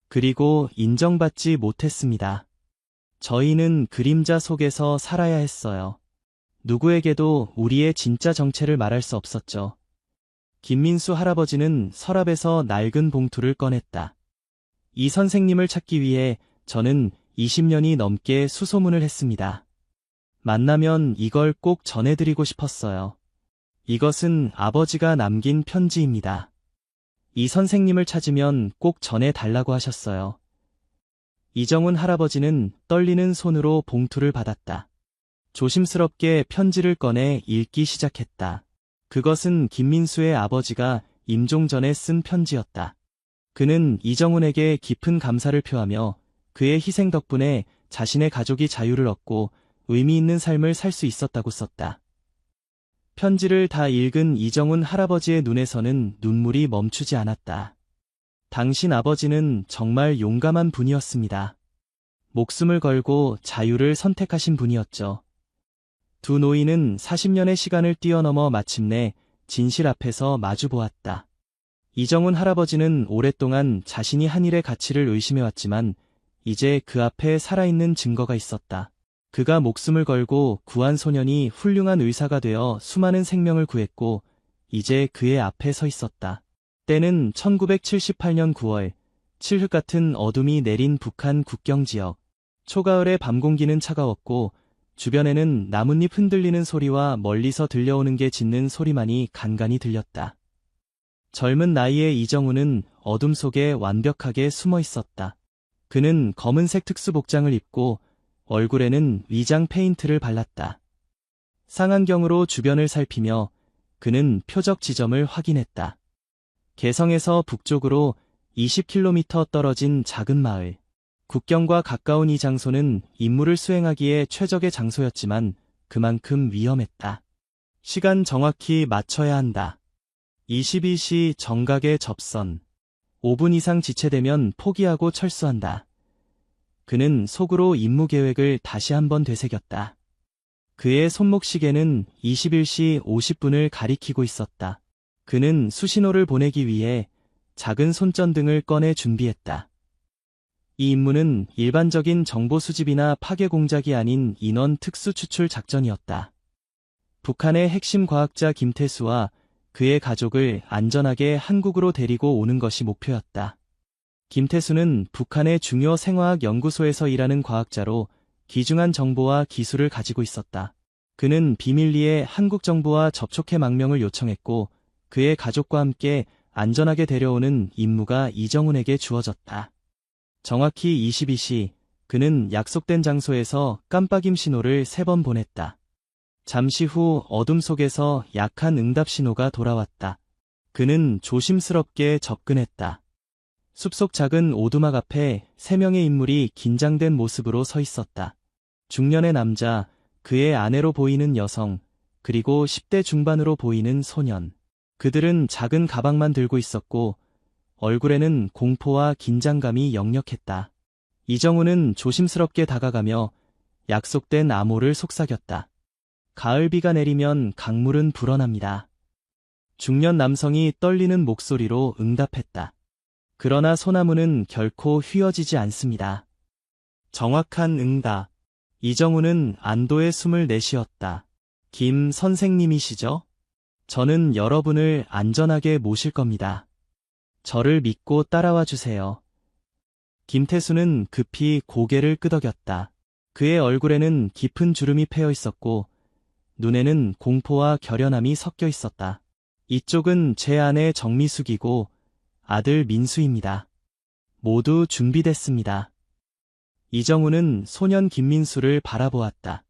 그리고 인정받지 못했습니다. 저희는 그림자 속에서 살아야 했어요. 누구에게도 우리의 진짜 정체를 말할 수 없었죠. 김민수 할아버지는 서랍에서 낡은 봉투를 꺼냈다. 이 선생님을 찾기 위해 저는 20년이 넘게 수소문을 했습니다. 만나면 이걸 꼭 전해드리고 싶었어요. 이것은 아버지가 남긴 편지입니다. 이 선생님을 찾으면 꼭 전해달라고 하셨어요. 이정훈 할아버지는 떨리는 손으로 봉투를 받았다. 조심스럽게 편지를 꺼내 읽기 시작했다. 그것은 김민수의 아버지가 임종 전에 쓴 편지였다. 그는 이정훈에게 깊은 감사를 표하며 그의 희생 덕분에 자신의 가족이 자유를 얻고 의미 있는 삶을 살 수 있었다고 썼다. 편지를 다 읽은 이정훈 할아버지의 눈에서는 눈물이 멈추지 않았다. 당신 아버지는 정말 용감한 분이었습니다. 목숨을 걸고 자유를 선택하신 분이었죠. 두 노인은 40년의 시간을 뛰어넘어 마침내 진실 앞에서 마주보았다. 이정훈 할아버지는 오랫동안 자신이 한 일의 가치를 의심해왔지만 이제 그 앞에 살아있는 증거가 있었다. 그가 목숨을 걸고 구한 소년이 훌륭한 의사가 되어 수많은 생명을 구했고 이제 그의 앞에 서 있었다. 때는 1978년 9월, 칠흑 같은 어둠이 내린 북한 국경지역. 초가을의 밤 공기는 차가웠고 주변에는 나뭇잎 흔들리는 소리와 멀리서 들려오는 게 짖는 소리만이 간간히 들렸다. 젊은 나이의 이정훈은 어둠 속에 완벽하게 숨어 있었다. 그는 검은색 특수복장을 입고 얼굴에는 위장 페인트를 발랐다. 상안경으로 주변을 살피며 그는 표적 지점을 확인했다. 개성에서 북쪽으로 20km 떨어진 작은 마을. 국경과 가까운 이 장소는 임무를 수행하기에 최적의 장소였지만 그만큼 위험했다. 시간 정확히 맞춰야 한다. 22시 정각에 접선. 5분 이상 지체되면 포기하고 철수한다. 그는 속으로 임무 계획을 다시 한번 되새겼다. 그의 손목 시계는 21시 50분을 가리키고 있었다. 그는 수신호를 보내기 위해 작은 손전등을 꺼내 준비했다. 이 임무는 일반적인 정보 수집이나 파괴 공작이 아닌 인원 특수 추출 작전이었다. 북한의 핵심 과학자 김태수와 그의 가족을 안전하게 한국으로 데리고 오는 것이 목표였다. 김태수는 북한의 중요 생화학 연구소에서 일하는 과학자로 귀중한 정보와 기술을 가지고 있었다. 그는 비밀리에 한국 정부와 접촉해 망명을 요청했고 그의 가족과 함께 안전하게 데려오는 임무가 이정훈에게 주어졌다. 정확히 22시, 그는 약속된 장소에서 깜빡임 신호를 3번 보냈다. 잠시 후 어둠 속에서 약한 응답 신호가 돌아왔다. 그는 조심스럽게 접근했다. 숲속 작은 오두막 앞에 3명의 인물이 긴장된 모습으로 서 있었다. 중년의 남자, 그의 아내로 보이는 여성, 그리고 10대 중반으로 보이는 소년. 그들은 작은 가방만 들고 있었고 얼굴에는 공포와 긴장감이 역력했다. 이정훈은 조심스럽게 다가가며 약속된 암호를 속삭였다. 가을비가 내리면 강물은 불어납니다. 중년 남성이 떨리는 목소리로 응답했다. 그러나 소나무는 결코 휘어지지 않습니다. 정확한 응답. 이정훈은 안도의 숨을 내쉬었다. 김 선생님이시죠? 저는 여러분을 안전하게 모실 겁니다. 저를 믿고 따라와 주세요. 김태수는 급히 고개를 끄덕였다. 그의 얼굴에는 깊은 주름이 패여 있었고 눈에는 공포와 결연함이 섞여 있었다. 이쪽은 제 아내 정미숙이고 아들 민수입니다. 모두 준비됐습니다. 이정훈은 소년 김민수를 바라보았다.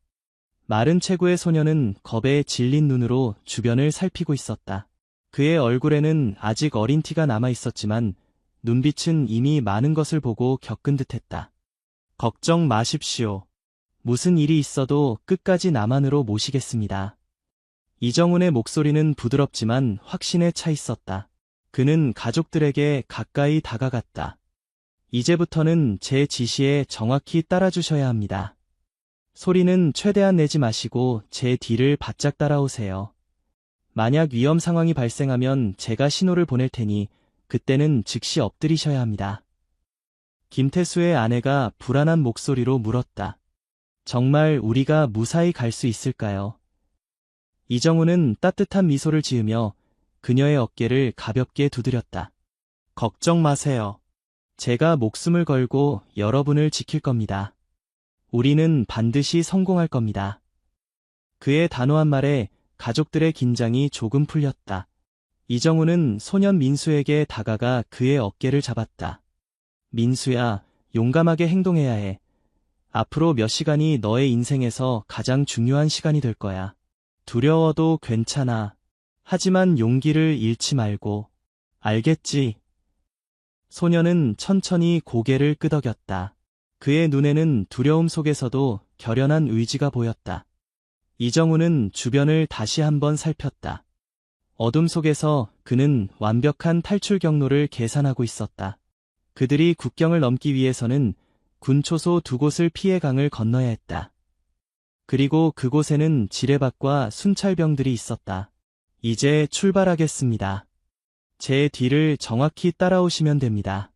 마른 체구의 소년은 겁에 질린 눈으로 주변을 살피고 있었다. 그의 얼굴에는 아직 어린 티가 남아 있었지만 눈빛은 이미 많은 것을 보고 겪은 듯했다. 걱정 마십시오. 무슨 일이 있어도 끝까지 남한으로 모시겠습니다. 이정훈의 목소리는 부드럽지만 확신에 차 있었다. 그는 가족들에게 가까이 다가갔다. 이제부터는 제 지시에 정확히 따라주셔야 합니다. 소리는 최대한 내지 마시고 제 뒤를 바짝 따라오세요. 만약 위험 상황이 발생하면 제가 신호를 보낼 테니 그때는 즉시 엎드리셔야 합니다. 김태수의 아내가 불안한 목소리로 물었다. 정말 우리가 무사히 갈 수 있을까요? 이정훈은 따뜻한 미소를 지으며 그녀의 어깨를 가볍게 두드렸다. 걱정 마세요. 제가 목숨을 걸고 여러분을 지킬 겁니다. 우리는 반드시 성공할 겁니다. 그의 단호한 말에 가족들의 긴장이 조금 풀렸다. 이정훈은 소년 민수에게 다가가 그의 어깨를 잡았다. 민수야, 용감하게 행동해야 해. 앞으로 몇 시간이 너의 인생에서 가장 중요한 시간이 될 거야. 두려워도 괜찮아. 하지만 용기를 잃지 말고. 알겠지? 소년은 천천히 고개를 끄덕였다. 그의 눈에는 두려움 속에서도 결연한 의지가 보였다. 이정훈은 주변을 다시 한번 살폈다. 어둠 속에서 그는 완벽한 탈출 경로를 계산하고 있었다. 그들이 국경을 넘기 위해서는 군초소 2곳을 피해 강을 건너야 했다. 그리고 그곳에는 지뢰밭과 순찰병들이 있었다. 이제 출발하겠습니다. 제 뒤를 정확히 따라오시면 됩니다.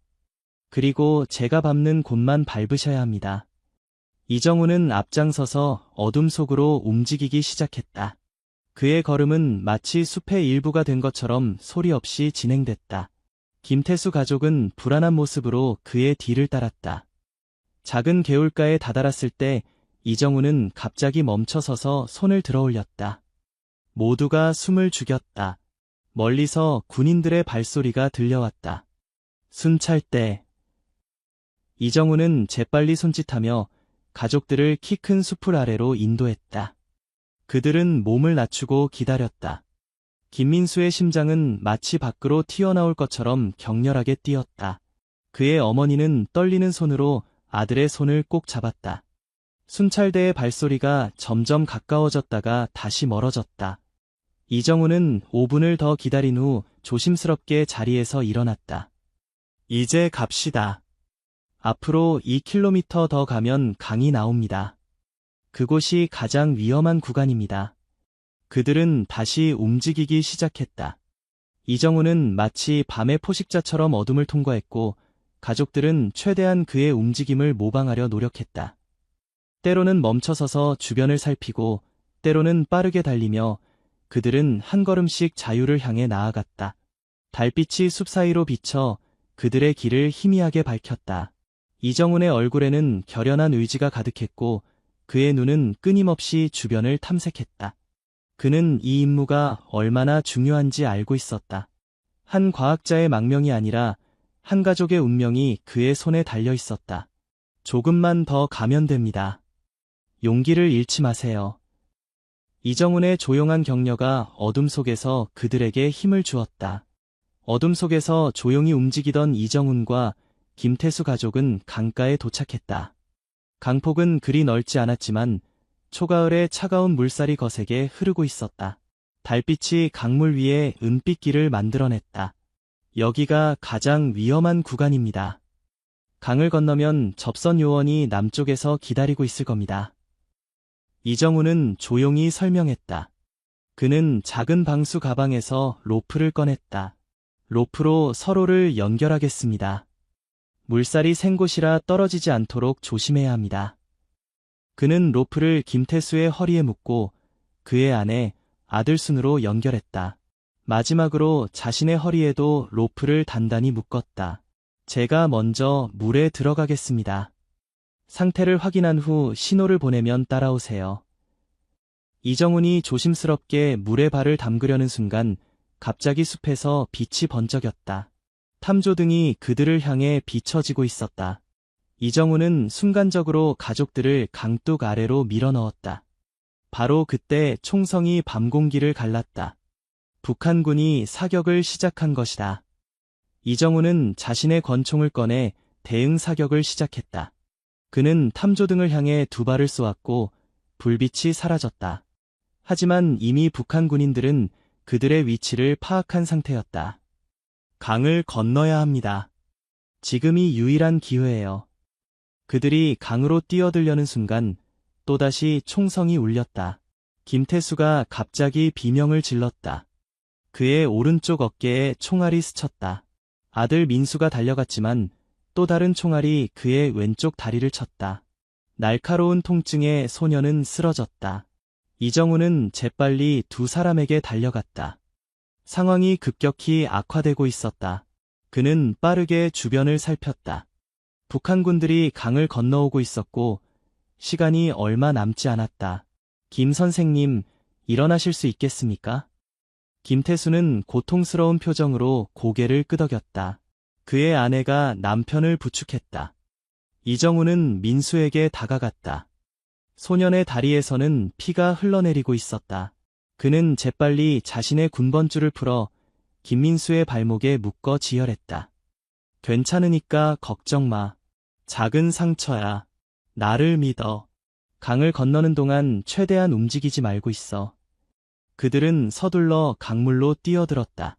그리고 제가 밟는 곳만 밟으셔야 합니다. 이정훈은 앞장서서 어둠 속으로 움직이기 시작했다. 그의 걸음은 마치 숲의 일부가 된 것처럼 소리 없이 진행됐다. 김태수 가족은 불안한 모습으로 그의 뒤를 따랐다. 작은 개울가에 다다랐을 때 이정훈은 갑자기 멈춰서서 손을 들어 올렸다. 모두가 숨을 죽였다. 멀리서 군인들의 발소리가 들려왔다. 순찰대. 이정훈은 재빨리 손짓하며 가족들을 키 큰 숲을 아래로 인도했다. 그들은 몸을 낮추고 기다렸다. 김민수의 심장은 마치 밖으로 튀어나올 것처럼 격렬하게 뛰었다. 그의 어머니는 떨리는 손으로 아들의 손을 꼭 잡았다. 순찰대의 발소리가 점점 가까워졌다가 다시 멀어졌다. 이정훈은 5분을 더 기다린 후 조심스럽게 자리에서 일어났다. 이제 갑시다. 앞으로 2km 더 가면 강이 나옵니다. 그곳이 가장 위험한 구간입니다. 그들은 다시 움직이기 시작했다. 이정우는 마치 밤의 포식자처럼 어둠을 통과했고 가족들은 최대한 그의 움직임을 모방하려 노력했다. 때로는 멈춰서서 주변을 살피고 때로는 빠르게 달리며 그들은 한 걸음씩 자유를 향해 나아갔다. 달빛이 숲 사이로 비쳐 그들의 길을 희미하게 밝혔다. 이정훈의 얼굴에는 결연한 의지가 가득했고 그의 눈은 끊임없이 주변을 탐색했다. 그는 이 임무가 얼마나 중요한지 알고 있었다. 한 과학자의 망명이 아니라 한 가족의 운명이 그의 손에 달려 있었다. 조금만 더 가면 됩니다. 용기를 잃지 마세요. 이정훈의 조용한 격려가 어둠 속에서 그들에게 힘을 주었다. 어둠 속에서 조용히 움직이던 이정훈과 김태수 가족은 강가에 도착했다. 강폭은 그리 넓지 않았지만 초가을에 차가운 물살이 거세게 흐르고 있었다. 달빛이 강물 위에 은빛길을 만들어냈다. 여기가 가장 위험한 구간입니다. 강을 건너면 접선 요원이 남쪽에서 기다리고 있을 겁니다. 이정훈은 조용히 설명했다. 그는 작은 방수 가방에서 로프를 꺼냈다. 로프로 서로를 연결하겠습니다. 물살이 센 곳이라 떨어지지 않도록 조심해야 합니다. 그는 로프를 김태수의 허리에 묶고 그의 아내 아들순으로 연결했다. 마지막으로 자신의 허리에도 로프를 단단히 묶었다. 제가 먼저 물에 들어가겠습니다. 상태를 확인한 후 신호를 보내면 따라오세요. 이정훈이 조심스럽게 물에 발을 담그려는 순간 갑자기 숲에서 빛이 번쩍였다. 탐조등이 그들을 향해 비춰지고 있었다. 이정훈은 순간적으로 가족들을 강둑 아래로 밀어넣었다. 바로 그때 총성이 밤 공기를 갈랐다. 북한군이 사격을 시작한 것이다. 이정훈은 자신의 권총을 꺼내 대응 사격을 시작했다. 그는 탐조등을 향해 두 발을 쏘았고 불빛이 사라졌다. 하지만 이미 북한 군인들은 그들의 위치를 파악한 상태였다. 강을 건너야 합니다. 지금이 유일한 기회예요. 그들이 강으로 뛰어들려는 순간 또다시 총성이 울렸다. 김태수가 갑자기 비명을 질렀다. 그의 오른쪽 어깨에 총알이 스쳤다. 아들 민수가 달려갔지만 또 다른 총알이 그의 왼쪽 다리를 쳤다. 날카로운 통증에 소녀는 쓰러졌다. 이정훈은 재빨리 두 사람에게 달려갔다. 상황이 급격히 악화되고 있었다. 그는 빠르게 주변을 살폈다. 북한군들이 강을 건너오고 있었고 시간이 얼마 남지 않았다. 김 선생님, 일어나실 수 있겠습니까? 김태수는 고통스러운 표정으로 고개를 끄덕였다. 그의 아내가 남편을 부축했다. 이정훈은 민수에게 다가갔다. 소년의 다리에서는 피가 흘러내리고 있었다. 그는 재빨리 자신의 군번줄을 풀어 김민수의 발목에 묶어 지혈했다. 괜찮으니까 걱정 마. 작은 상처야. 나를 믿어. 강을 건너는 동안 최대한 움직이지 말고 있어. 그들은 서둘러 강물로 뛰어들었다.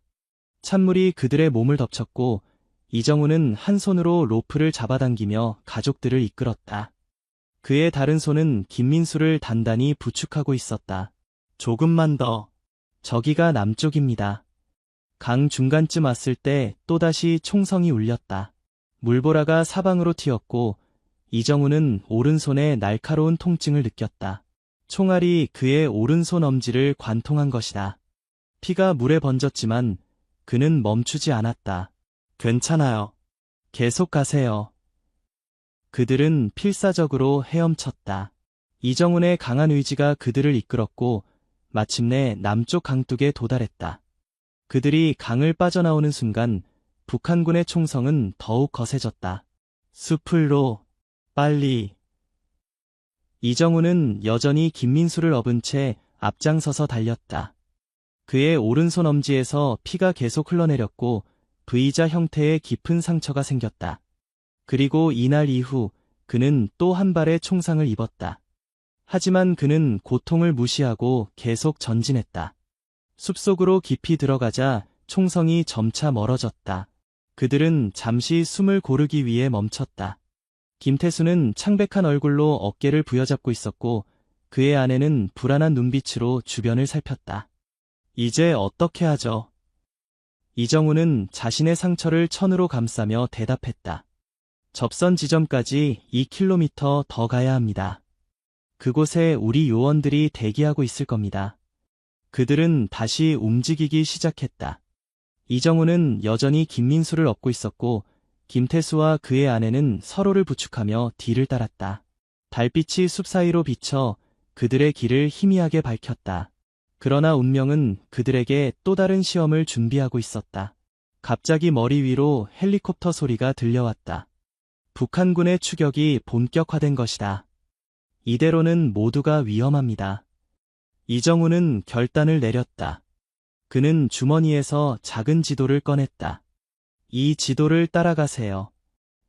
찬물이 그들의 몸을 덮쳤고 이정훈은 한 손으로 로프를 잡아당기며 가족들을 이끌었다. 그의 다른 손은 김민수를 단단히 부축하고 있었다. 조금만 더. 저기가 남쪽입니다. 강 중간쯤 왔을 때 또다시 총성이 울렸다. 물보라가 사방으로 튀었고 이정훈은 오른손에 날카로운 통증을 느꼈다. 총알이 그의 오른손 엄지를 관통한 것이다. 피가 물에 번졌지만 그는 멈추지 않았다. 괜찮아요. 계속 가세요. 그들은 필사적으로 헤엄쳤다. 이정훈의 강한 의지가 그들을 이끌었고 마침내 남쪽 강둑에 도달했다. 그들이 강을 빠져나오는 순간 북한군의 총성은 더욱 거세졌다. 숲을로, 빨리. 이정훈은 여전히 김민수를 업은 채 앞장서서 달렸다. 그의 오른손 엄지에서 피가 계속 흘러내렸고 V자 형태의 깊은 상처가 생겼다. 그리고 이날 이후 그는 또 한 발의 총상을 입었다. 하지만 그는 고통을 무시하고 계속 전진했다. 숲속으로 깊이 들어가자 총성이 점차 멀어졌다. 그들은 잠시 숨을 고르기 위해 멈췄다. 김태수는 창백한 얼굴로 어깨를 부여잡고 있었고 그의 아내는 불안한 눈빛으로 주변을 살폈다. 이제 어떻게 하죠? 이정훈은 자신의 상처를 천으로 감싸며 대답했다. 접선 지점까지 2km 더 가야 합니다. 그곳에 우리 요원들이 대기하고 있을 겁니다. 그들은 다시 움직이기 시작했다. 이정훈은 여전히 김민수를 업고 있었고 김태수와 그의 아내는 서로를 부축하며 뒤를 따랐다. 달빛이 숲 사이로 비쳐 그들의 길을 희미하게 밝혔다. 그러나 운명은 그들에게 또 다른 시험을 준비하고 있었다. 갑자기 머리 위로 헬리콥터 소리가 들려왔다. 북한군의 추격이 본격화된 것이다. 이대로는 모두가 위험합니다. 이정훈은 결단을 내렸다. 그는 주머니에서 작은 지도를 꺼냈다. 이 지도를 따라가세요.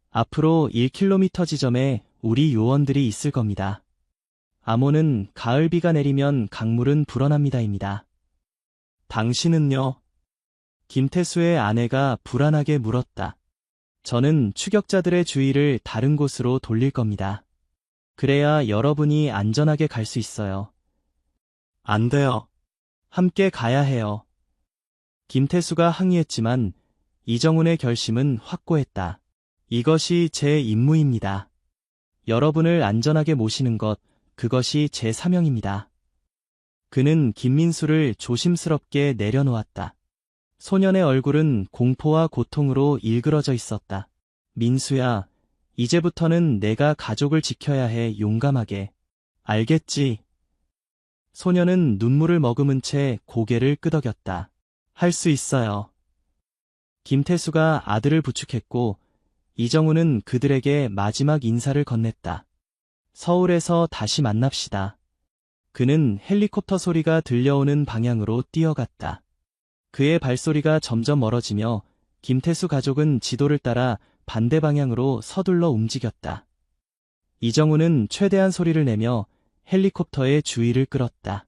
앞으로 1km 지점에 우리 요원들이 있을 겁니다. 암호는 가을비가 내리면 강물은 불어납니다입니다. 당신은요? 김태수의 아내가 불안하게 물었다. 저는 추격자들의 주의를 다른 곳으로 돌릴 겁니다. 그래야 여러분이 안전하게 갈 수 있어요. 안 돼요. 함께 가야 해요. 김태수가 항의했지만 이정훈의 결심은 확고했다. 이것이 제 임무입니다. 여러분을 안전하게 모시는 것, 그것이 제 사명입니다. 그는 김민수를 조심스럽게 내려놓았다. 소년의 얼굴은 공포와 고통으로 일그러져 있었다. 민수야, 이제부터는 내가 가족을 지켜야 해. 용감하게. 알겠지? 소년은 눈물을 머금은 채 고개를 끄덕였다. 할 수 있어요. 김태수가 아들을 부축했고 이정훈은 그들에게 마지막 인사를 건넸다. 서울에서 다시 만납시다. 그는 헬리콥터 소리가 들려오는 방향으로 뛰어갔다. 그의 발소리가 점점 멀어지며 김태수 가족은 지도를 따라 반대 방향으로 서둘러 움직였다. 이정훈은 최대한 소리를 내며 헬리콥터의 주의를 끌었다.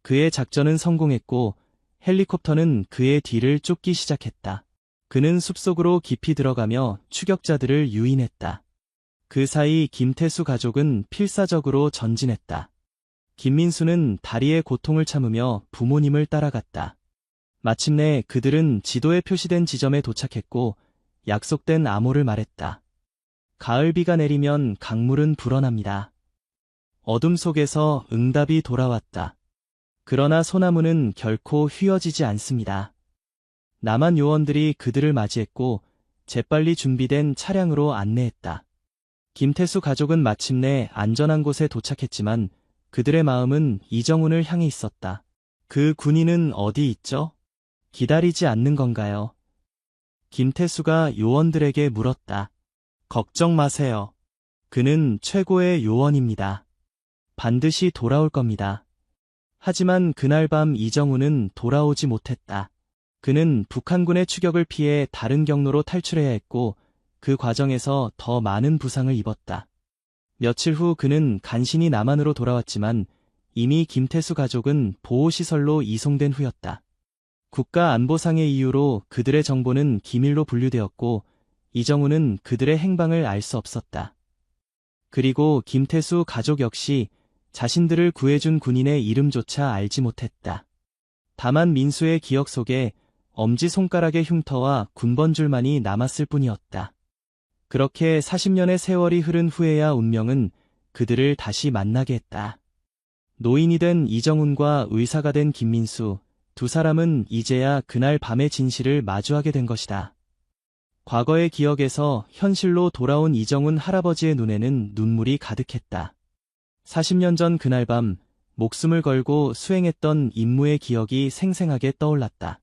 그의 작전은 성공했고 헬리콥터는 그의 뒤를 쫓기 시작했다. 그는 숲속으로 깊이 들어가며 추격자들을 유인했다. 그 사이 김태수 가족은 필사적으로 전진했다. 김민수는 다리의 고통을 참으며 부모님을 따라갔다. 마침내 그들은 지도에 표시된 지점에 도착했고 약속된 암호를 말했다. 가을비가 내리면 강물은 불어납니다. 어둠 속에서 응답이 돌아왔다. 그러나 소나무는 결코 휘어지지 않습니다. 남한 요원들이 그들을 맞이했고 재빨리 준비된 차량으로 안내했다. 김태수 가족은 마침내 안전한 곳에 도착했지만 그들의 마음은 이정훈을 향해 있었다. 그 군인은 어디 있죠? 기다리지 않는 건가요? 김태수가 요원들에게 물었다. 걱정 마세요. 그는 최고의 요원입니다. 반드시 돌아올 겁니다. 하지만 그날 밤 이정훈은 돌아오지 못했다. 그는 북한군의 추격을 피해 다른 경로로 탈출해야 했고 그 과정에서 더 많은 부상을 입었다. 며칠 후 그는 간신히 남한으로 돌아왔지만 이미 김태수 가족은 보호시설로 이송된 후였다. 국가안보상의 이유로 그들의 정보는 기밀로 분류되었고 이정훈은 그들의 행방을 알 수 없었다. 그리고 김태수 가족 역시 자신들을 구해준 군인의 이름조차 알지 못했다. 다만 민수의 기억 속에 엄지손가락의 흉터와 군번줄만이 남았을 뿐이었다. 그렇게 40년의 세월이 흐른 후에야 운명은 그들을 다시 만나게 했다. 노인이 된 이정훈과 의사가 된 김민수, 두 사람은 이제야 그날 밤의 진실을 마주하게 된 것이다. 과거의 기억에서 현실로 돌아온 이정훈 할아버지의 눈에는 눈물이 가득했다. 40년 전 그날 밤 목숨을 걸고 수행했던 임무의 기억이 생생하게 떠올랐다.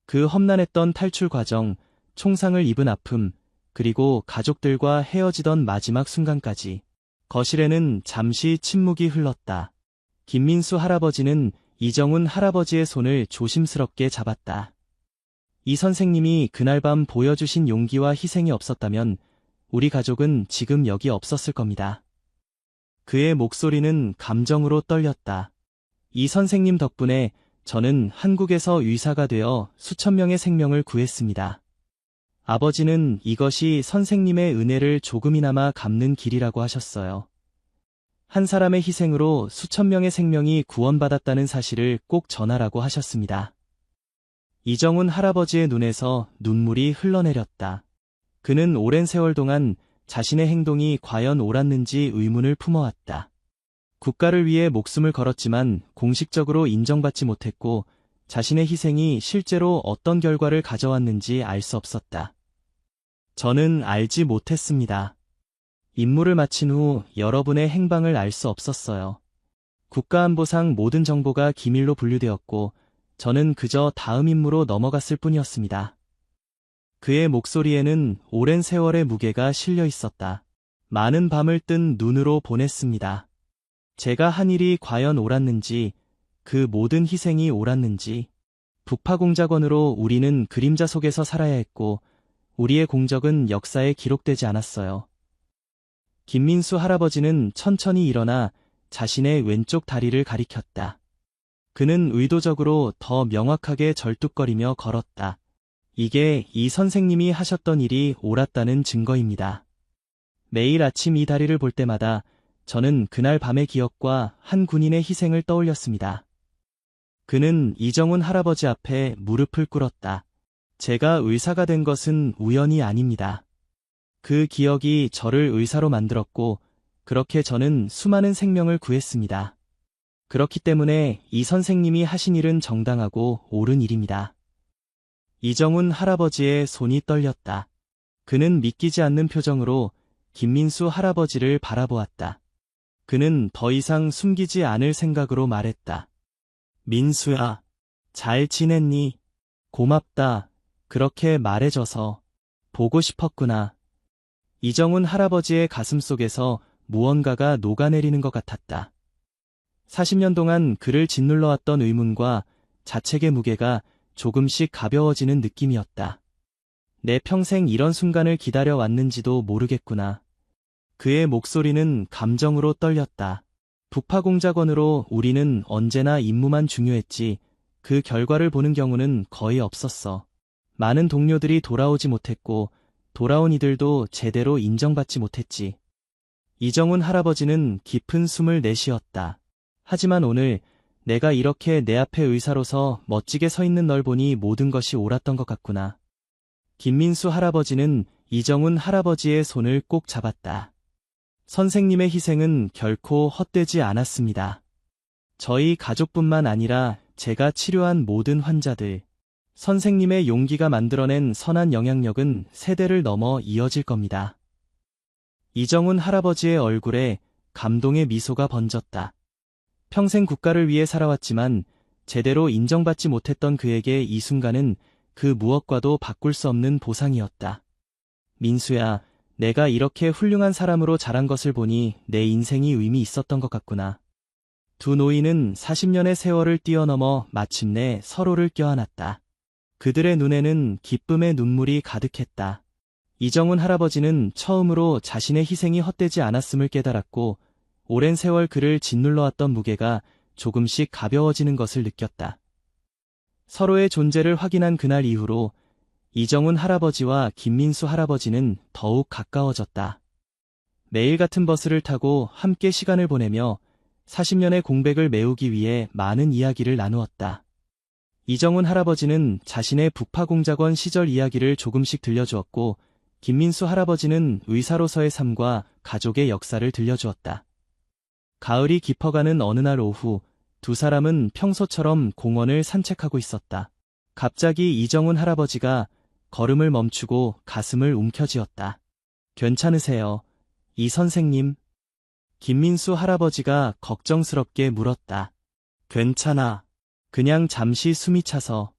그 험난했던 탈출 과정, 총상을 입은 아픔, 그리고 가족들과 헤어지던 마지막 순간까지. 거실에는 잠시 침묵이 흘렀다. 김민수 할아버지는 이정훈 할아버지의 손을 조심스럽게 잡았다. 이 선생님이 그날 밤 보여주신 용기와 희생이 없었다면 우리 가족은 지금 여기 없었을 겁니다. 그의 목소리는 감정으로 떨렸다. 이 선생님 덕분에 저는 한국에서 의사가 되어 수천 명의 생명을 구했습니다. 아버지는 이것이 선생님의 은혜를 조금이나마 갚는 길이라고 하셨어요. 한 사람의 희생으로 수천 명의 생명이 구원받았다는 사실을 꼭 전하라고 하셨습니다. 이정훈 할아버지의 눈에서 눈물이 흘러내렸다. 그는 오랜 세월 동안 자신의 행동이 과연 옳았는지 의문을 품어왔다. 국가를 위해 목숨을 걸었지만 공식적으로 인정받지 못했고 자신의 희생이 실제로 어떤 결과를 가져왔는지 알 수 없었다. 저는 알지 못했습니다. 임무를 마친 후 여러분의 행방을 알 수 없었어요. 국가안보상 모든 정보가 기밀로 분류되었고 저는 그저 다음 임무로 넘어갔을 뿐이었습니다. 그의 목소리에는 오랜 세월의 무게가 실려 있었다. 많은 밤을 뜬 눈으로 보냈습니다. 제가 한 일이 과연 옳았는지, 그 모든 희생이 옳았는지. 북파공작원으로 우리는 그림자 속에서 살아야 했고 우리의 공적은 역사에 기록되지 않았어요. 김민수 할아버지는 천천히 일어나 자신의 왼쪽 다리를 가리켰다. 그는 의도적으로 더 명확하게 절뚝거리며 걸었다. 이게 이 선생님이 하셨던 일이 옳았다는 증거입니다. 매일 아침 이 다리를 볼 때마다 저는 그날 밤의 기억과 한 군인의 희생을 떠올렸습니다. 그는 이정훈 할아버지 앞에 무릎을 꿇었다. 제가 의사가 된 것은 우연이 아닙니다. 그 기억이 저를 의사로 만들었고 그렇게 저는 수많은 생명을 구했습니다. 그렇기 때문에 이 선생님이 하신 일은 정당하고 옳은 일입니다. 이정훈 할아버지의 손이 떨렸다. 그는 믿기지 않는 표정으로 김민수 할아버지를 바라보았다. 그는 더 이상 숨기지 않을 생각으로 말했다. 민수야, 잘 지냈니? 고맙다. 그렇게 말해줘서. 보고 싶었구나. 이정훈 할아버지의 가슴속에서 무언가가 녹아내리는 것 같았다. 40년 동안 그를 짓눌러왔던 의문과 자책의 무게가 조금씩 가벼워지는 느낌이었다. 내 평생 이런 순간을 기다려왔는지도 모르겠구나. 그의 목소리는 감정으로 떨렸다. 북파공작원으로 우리는 언제나 임무만 중요했지 그 결과를 보는 경우는 거의 없었어. 많은 동료들이 돌아오지 못했고 돌아온 이들도 제대로 인정받지 못했지. 이정훈 할아버지는 깊은 숨을 내쉬었다. 하지만 오늘 내가 이렇게 내 앞에 의사로서 멋지게 서 있는 널 보니 모든 것이 옳았던 것 같구나. 김민수 할아버지는 이정훈 할아버지의 손을 꼭 잡았다. 선생님의 희생은 결코 헛되지 않았습니다. 저희 가족뿐만 아니라 제가 치료한 모든 환자들, 선생님의 용기가 만들어낸 선한 영향력은 세대를 넘어 이어질 겁니다. 이정훈 할아버지의 얼굴에 감동의 미소가 번졌다. 평생 국가를 위해 살아왔지만 제대로 인정받지 못했던 그에게 이 순간은 그 무엇과도 바꿀 수 없는 보상이었다. 민수야, 내가 이렇게 훌륭한 사람으로 자란 것을 보니 내 인생이 의미 있었던 것 같구나. 두 노인은 40년의 세월을 뛰어넘어 마침내 서로를 껴안았다. 그들의 눈에는 기쁨의 눈물이 가득했다. 이정훈 할아버지는 처음으로 자신의 희생이 헛되지 않았음을 깨달았고 오랜 세월 그를 짓눌러왔던 무게가 조금씩 가벼워지는 것을 느꼈다. 서로의 존재를 확인한 그날 이후로 이정훈 할아버지와 김민수 할아버지는 더욱 가까워졌다. 매일 같은 버스를 타고 함께 시간을 보내며 40년의 공백을 메우기 위해 많은 이야기를 나누었다. 이정훈 할아버지는 자신의 북파공작원 시절 이야기를 조금씩 들려주었고 김민수 할아버지는 의사로서의 삶과 가족의 역사를 들려주었다. 가을이 깊어가는 어느 날 오후 두 사람은 평소처럼 공원을 산책하고 있었다. 갑자기 이정훈 할아버지가 걸음을 멈추고 가슴을 움켜쥐었다. 괜찮으세요, 이 선생님? 김민수 할아버지가 걱정스럽게 물었다. 괜찮아. 그냥 잠시 숨이 차서.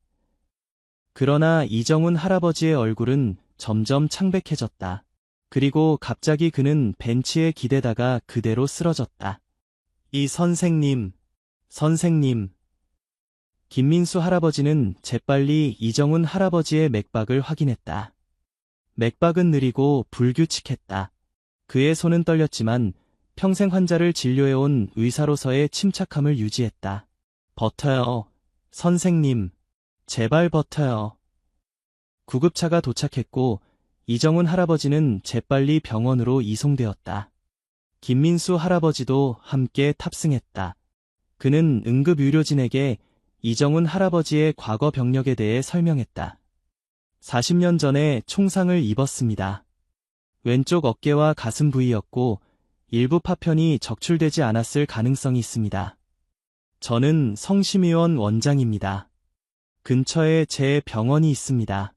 그러나 이정훈 할아버지의 얼굴은 점점 창백해졌다. 그리고 갑자기 그는 벤치에 기대다가 그대로 쓰러졌다. 이 선생님, 선생님. 김민수 할아버지는 재빨리 이정훈 할아버지의 맥박을 확인했다. 맥박은 느리고 불규칙했다. 그의 손은 떨렸지만 평생 환자를 진료해온 의사로서의 침착함을 유지했다. 버텨요, 선생님. 제발 버텨요. 구급차가 도착했고 이정훈 할아버지는 재빨리 병원으로 이송되었다. 김민수 할아버지도 함께 탑승했다. 그는 응급의료진에게 이정훈 할아버지의 과거 병력에 대해 설명했다. 40년 전에 총상을 입었습니다. 왼쪽 어깨와 가슴 부위였고 일부 파편이 적출되지 않았을 가능성이 있습니다. 저는 성심의원 원장입니다. 근처에 제 병원이 있습니다.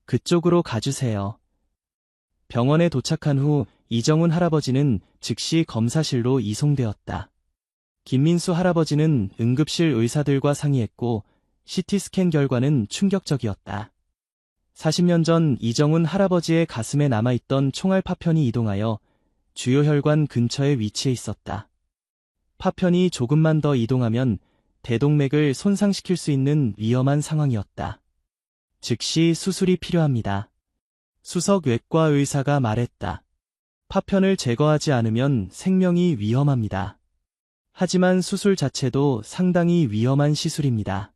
그쪽으로 가주세요. 병원에 도착한 후 이정훈 할아버지는 즉시 검사실로 이송되었다. 김민수 할아버지는 응급실 의사들과 상의했고 CT스캔 결과는 충격적이었다. 40년 전 이정훈 할아버지의 가슴에 남아있던 총알 파편이 이동하여 주요 혈관 근처에 위치해 있었다. 파편이 조금만 더 이동하면 대동맥을 손상시킬 수 있는 위험한 상황이었다. 즉시 수술이 필요합니다. 수석 외과 의사가 말했다. 파편을 제거하지 않으면 생명이 위험합니다. 하지만 수술 자체도 상당히 위험한 시술입니다.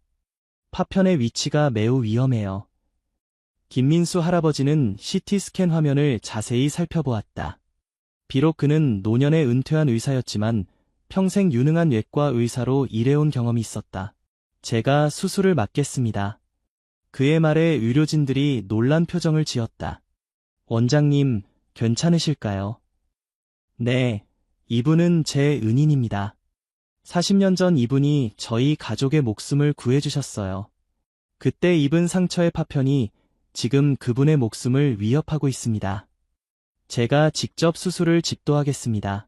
파편의 위치가 매우 위험해요. 김민수 할아버지는 CT 스캔 화면을 자세히 살펴보았다. 비록 그는 노년에 은퇴한 의사였지만 평생 유능한 외과 의사로 일해온 경험이 있었다. 제가 수술을 맡겠습니다. 그의 말에 의료진들이 놀란 표정을 지었다. 원장님, 괜찮으실까요? 네, 이분은 제 은인입니다. 40년 전 이분이 저희 가족의 목숨을 구해주셨어요. 그때 입은 상처의 파편이 지금 그분의 목숨을 위협하고 있습니다. 제가 직접 수술을 집도하겠습니다.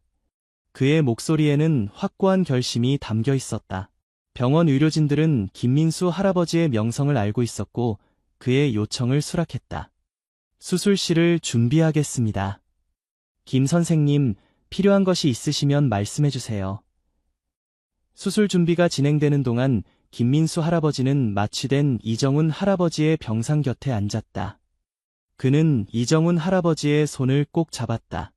그의 목소리에는 확고한 결심이 담겨 있었다. 병원 의료진들은 김민수 할아버지의 명성을 알고 있었고 그의 요청을 수락했다. 수술실을 준비하겠습니다. 김 선생님, 필요한 것이 있으시면 말씀해 주세요. 수술 준비가 진행되는 동안 김민수 할아버지는 마취된 이정훈 할아버지의 병상 곁에 앉았다. 그는 이정훈 할아버지의 손을 꼭 잡았다.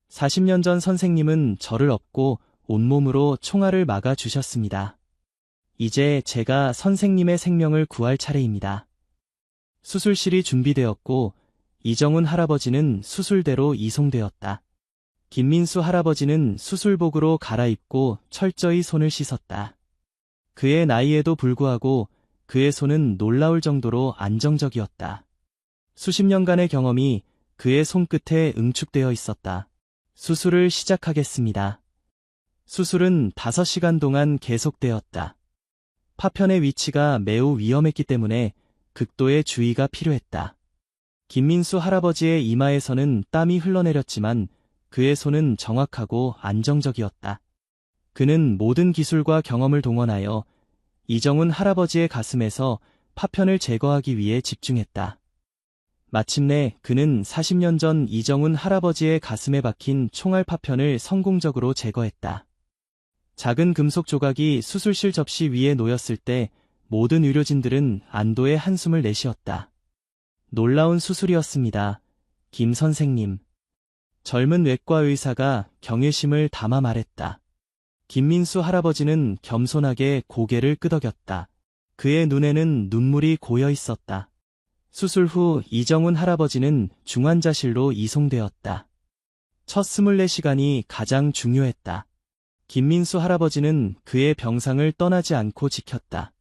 40년 전 선생님은 저를 업고 온몸으로 총알을 막아 주셨습니다. 이제 제가 선생님의 생명을 구할 차례입니다. 수술실이 준비되었고 이정훈 할아버지는 수술대로 이송되었다. 김민수 할아버지는 수술복으로 갈아입고 철저히 손을 씻었다. 그의 나이에도 불구하고 그의 손은 놀라울 정도로 안정적이었다. 수십 년간의 경험이 그의 손끝에 응축되어 있었다. 수술을 시작하겠습니다. 수술은 5시간 동안 계속되었다. 파편의 위치가 매우 위험했기 때문에 극도의 주의가 필요했다. 김민수 할아버지의 이마에서는 땀이 흘러내렸지만 그의 손은 정확하고 안정적이었다. 그는 모든 기술과 경험을 동원하여 이정훈 할아버지의 가슴에서 파편을 제거하기 위해 집중했다. 마침내 그는 40년 전 이정훈 할아버지의 가슴에 박힌 총알 파편을 성공적으로 제거했다. 작은 금속 조각이 수술실 접시 위에 놓였을 때 모든 의료진들은 안도의 한숨을 내쉬었다. 놀라운 수술이었습니다. 김 선생님. 젊은 외과 의사가 경외심을 담아 말했다. 김민수 할아버지는 겸손하게 고개를 끄덕였다. 그의 눈에는 눈물이 고여 있었다. 수술 후 이정훈 할아버지는 중환자실로 이송되었다. 첫 24시간이 가장 중요했다. 김민수 할아버지는 그의 병상을 떠나지 않고 지켰다.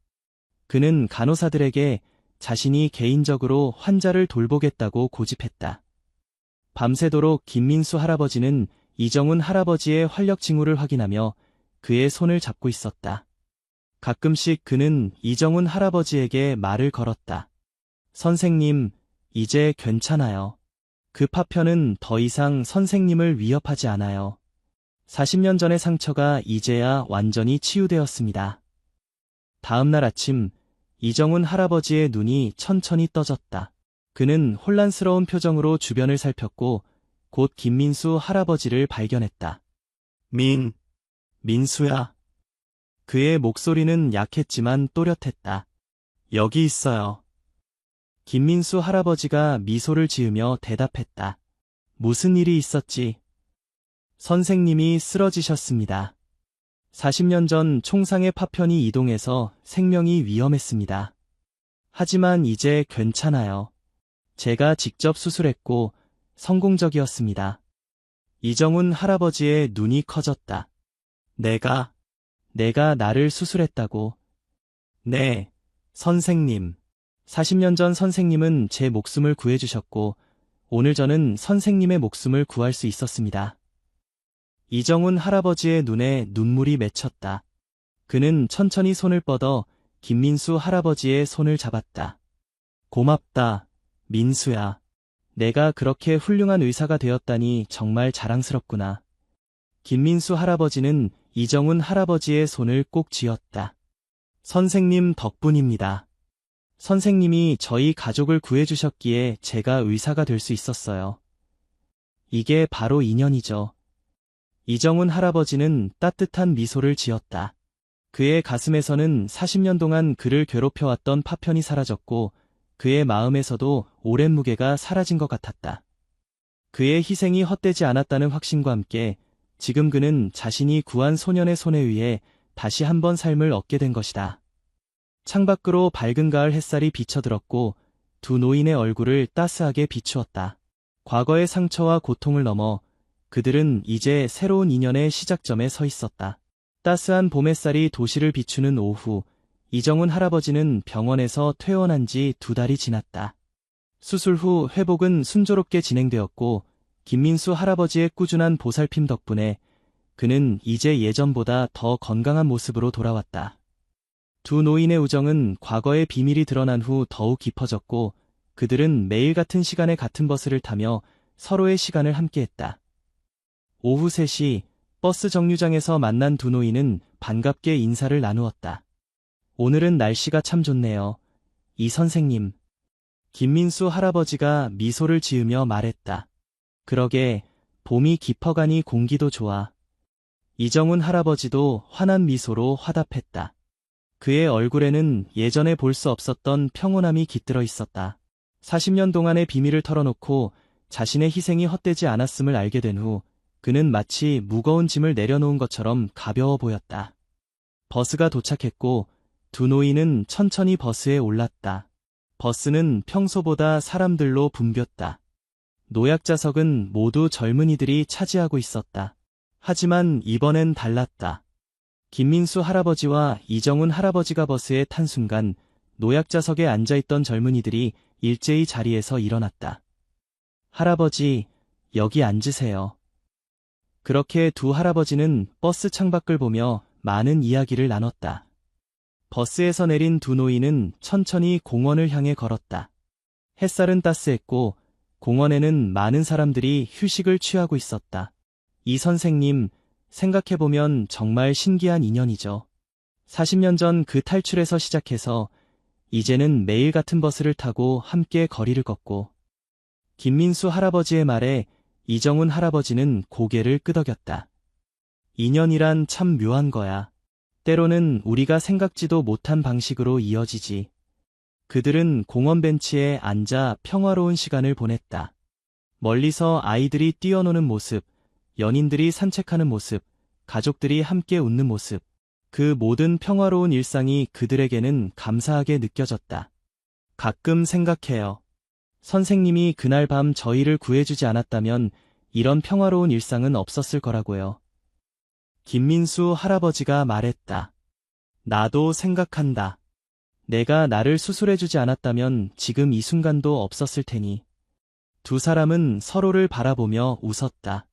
그는 간호사들에게 자신이 개인적으로 환자를 돌보겠다고 고집했다. 밤새도록 김민수 할아버지는 이정훈 할아버지의 활력 징후를 확인하며 그의 손을 잡고 있었다. 가끔씩 그는 이정훈 할아버지에게 말을 걸었다. 선생님, 이제 괜찮아요. 그 파편은 더 이상 선생님을 위협하지 않아요. 40년 전의 상처가 이제야 완전히 치유되었습니다. 다음 날 아침, 이정훈 할아버지의 눈이 천천히 떠졌다. 그는 혼란스러운 표정으로 주변을 살폈고 곧 김민수 할아버지를 발견했다. 민수야. 그의 목소리는 약했지만 또렷했다. 여기 있어요. 김민수 할아버지가 미소를 지으며 대답했다. 무슨 일이 있었지? 선생님이 쓰러지셨습니다. 40년 전 총상의 파편이 이동해서 생명이 위험했습니다. 하지만 이제 괜찮아요. 제가 직접 수술했고 성공적이었습니다. 이정훈 할아버지의 눈이 커졌다. 내가 나를 수술했다고. 네, 선생님. 40년 전 선생님은 제 목숨을 구해주셨고, 오늘 저는 선생님의 목숨을 구할 수 있었습니다. 이정훈 할아버지의 눈에 눈물이 맺혔다. 그는 천천히 손을 뻗어 김민수 할아버지의 손을 잡았다. 고맙다, 민수야. 내가 그렇게 훌륭한 의사가 되었다니 정말 자랑스럽구나. 김민수 할아버지는 이정훈 할아버지의 손을 꼭 쥐었다. 선생님 덕분입니다. 선생님이 저희 가족을 구해주셨기에 제가 의사가 될 수 있었어요. 이게 바로 인연이죠. 이정훈 할아버지는 따뜻한 미소를 지었다. 그의 가슴에서는 40년 동안 그를 괴롭혀왔던 파편이 사라졌고 그의 마음에서도 오랜 무게가 사라진 것 같았다. 그의 희생이 헛되지 않았다는 확신과 함께 지금 그는 자신이 구한 소년의 손에 의해 다시 한번 삶을 얻게 된 것이다. 창밖으로 밝은 가을 햇살이 비쳐들었고 두 노인의 얼굴을 따스하게 비추었다. 과거의 상처와 고통을 넘어 그들은 이제 새로운 인연의 시작점에 서 있었다. 따스한 봄 햇살이 도시를 비추는 오후, 이정훈 할아버지는 병원에서 퇴원한 지 2달이 지났다. 수술 후 회복은 순조롭게 진행되었고 김민수 할아버지의 꾸준한 보살핌 덕분에 그는 이제 예전보다 더 건강한 모습으로 돌아왔다. 두 노인의 우정은 과거의 비밀이 드러난 후 더욱 깊어졌고 그들은 매일 같은 시간에 같은 버스를 타며 서로의 시간을 함께했다. 오후 3시 버스 정류장에서 만난 두 노인은 반갑게 인사를 나누었다. 오늘은 날씨가 참 좋네요. 이 선생님. 김민수 할아버지가 미소를 지으며 말했다. 그러게, 봄이 깊어가니 공기도 좋아. 이정훈 할아버지도 환한 미소로 화답했다. 그의 얼굴에는 예전에 볼 수 없었던 평온함이 깃들어 있었다. 40년 동안의 비밀을 털어놓고 자신의 희생이 헛되지 않았음을 알게 된 후 그는 마치 무거운 짐을 내려놓은 것처럼 가벼워 보였다. 버스가 도착했고 두 노인은 천천히 버스에 올랐다. 버스는 평소보다 사람들로 붐볐다. 노약자석은 모두 젊은이들이 차지하고 있었다. 하지만 이번엔 달랐다. 김민수 할아버지와 이정훈 할아버지가 버스에 탄 순간 노약자석에 앉아있던 젊은이들이 일제히 자리에서 일어났다. 할아버지, 여기 앉으세요. 그렇게 두 할아버지는 버스 창밖을 보며 많은 이야기를 나눴다. 버스에서 내린 두 노인은 천천히 공원을 향해 걸었다. 햇살은 따스했고 공원에는 많은 사람들이 휴식을 취하고 있었다. 이 선생님, 생각해보면 정말 신기한 인연이죠. 40년 전 그 탈출에서 시작해서 이제는 매일 같은 버스를 타고 함께 거리를 걷고 김민수 할아버지의 말에 이정훈 할아버지는 고개를 끄덕였다. 인연이란 참 묘한 거야. 때로는 우리가 생각지도 못한 방식으로 이어지지. 그들은 공원 벤치에 앉아 평화로운 시간을 보냈다. 멀리서 아이들이 뛰어노는 모습, 연인들이 산책하는 모습, 가족들이 함께 웃는 모습, 그 모든 평화로운 일상이 그들에게는 감사하게 느껴졌다. 가끔 생각해요. 선생님이 그날 밤 저희를 구해주지 않았다면 이런 평화로운 일상은 없었을 거라고요. 김민수 할아버지가 말했다. 나도 생각한다. 내가 나를 수술해주지 않았다면 지금 이 순간도 없었을 테니. 두 사람은 서로를 바라보며 웃었다.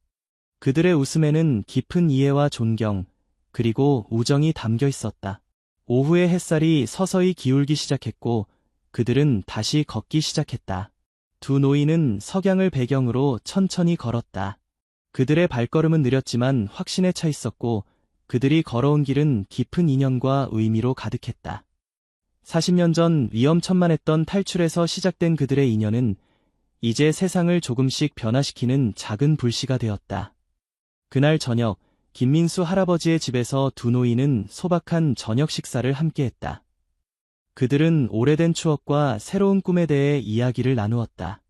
그들의 웃음에는 깊은 이해와 존경, 그리고 우정이 담겨 있었다. 오후의 햇살이 서서히 기울기 시작했고 그들은 다시 걷기 시작했다. 두 노인은 석양을 배경으로 천천히 걸었다. 그들의 발걸음은 느렸지만 확신에 차 있었고 그들이 걸어온 길은 깊은 인연과 의미로 가득했다. 40년 전 위험천만했던 탈출에서 시작된 그들의 인연은 이제 세상을 조금씩 변화시키는 작은 불씨가 되었다. 그날 저녁, 김민수 할아버지의 집에서 두 노인은 소박한 저녁 식사를 함께했다. 그들은 오래된 추억과 새로운 꿈에 대해 이야기를 나누었다.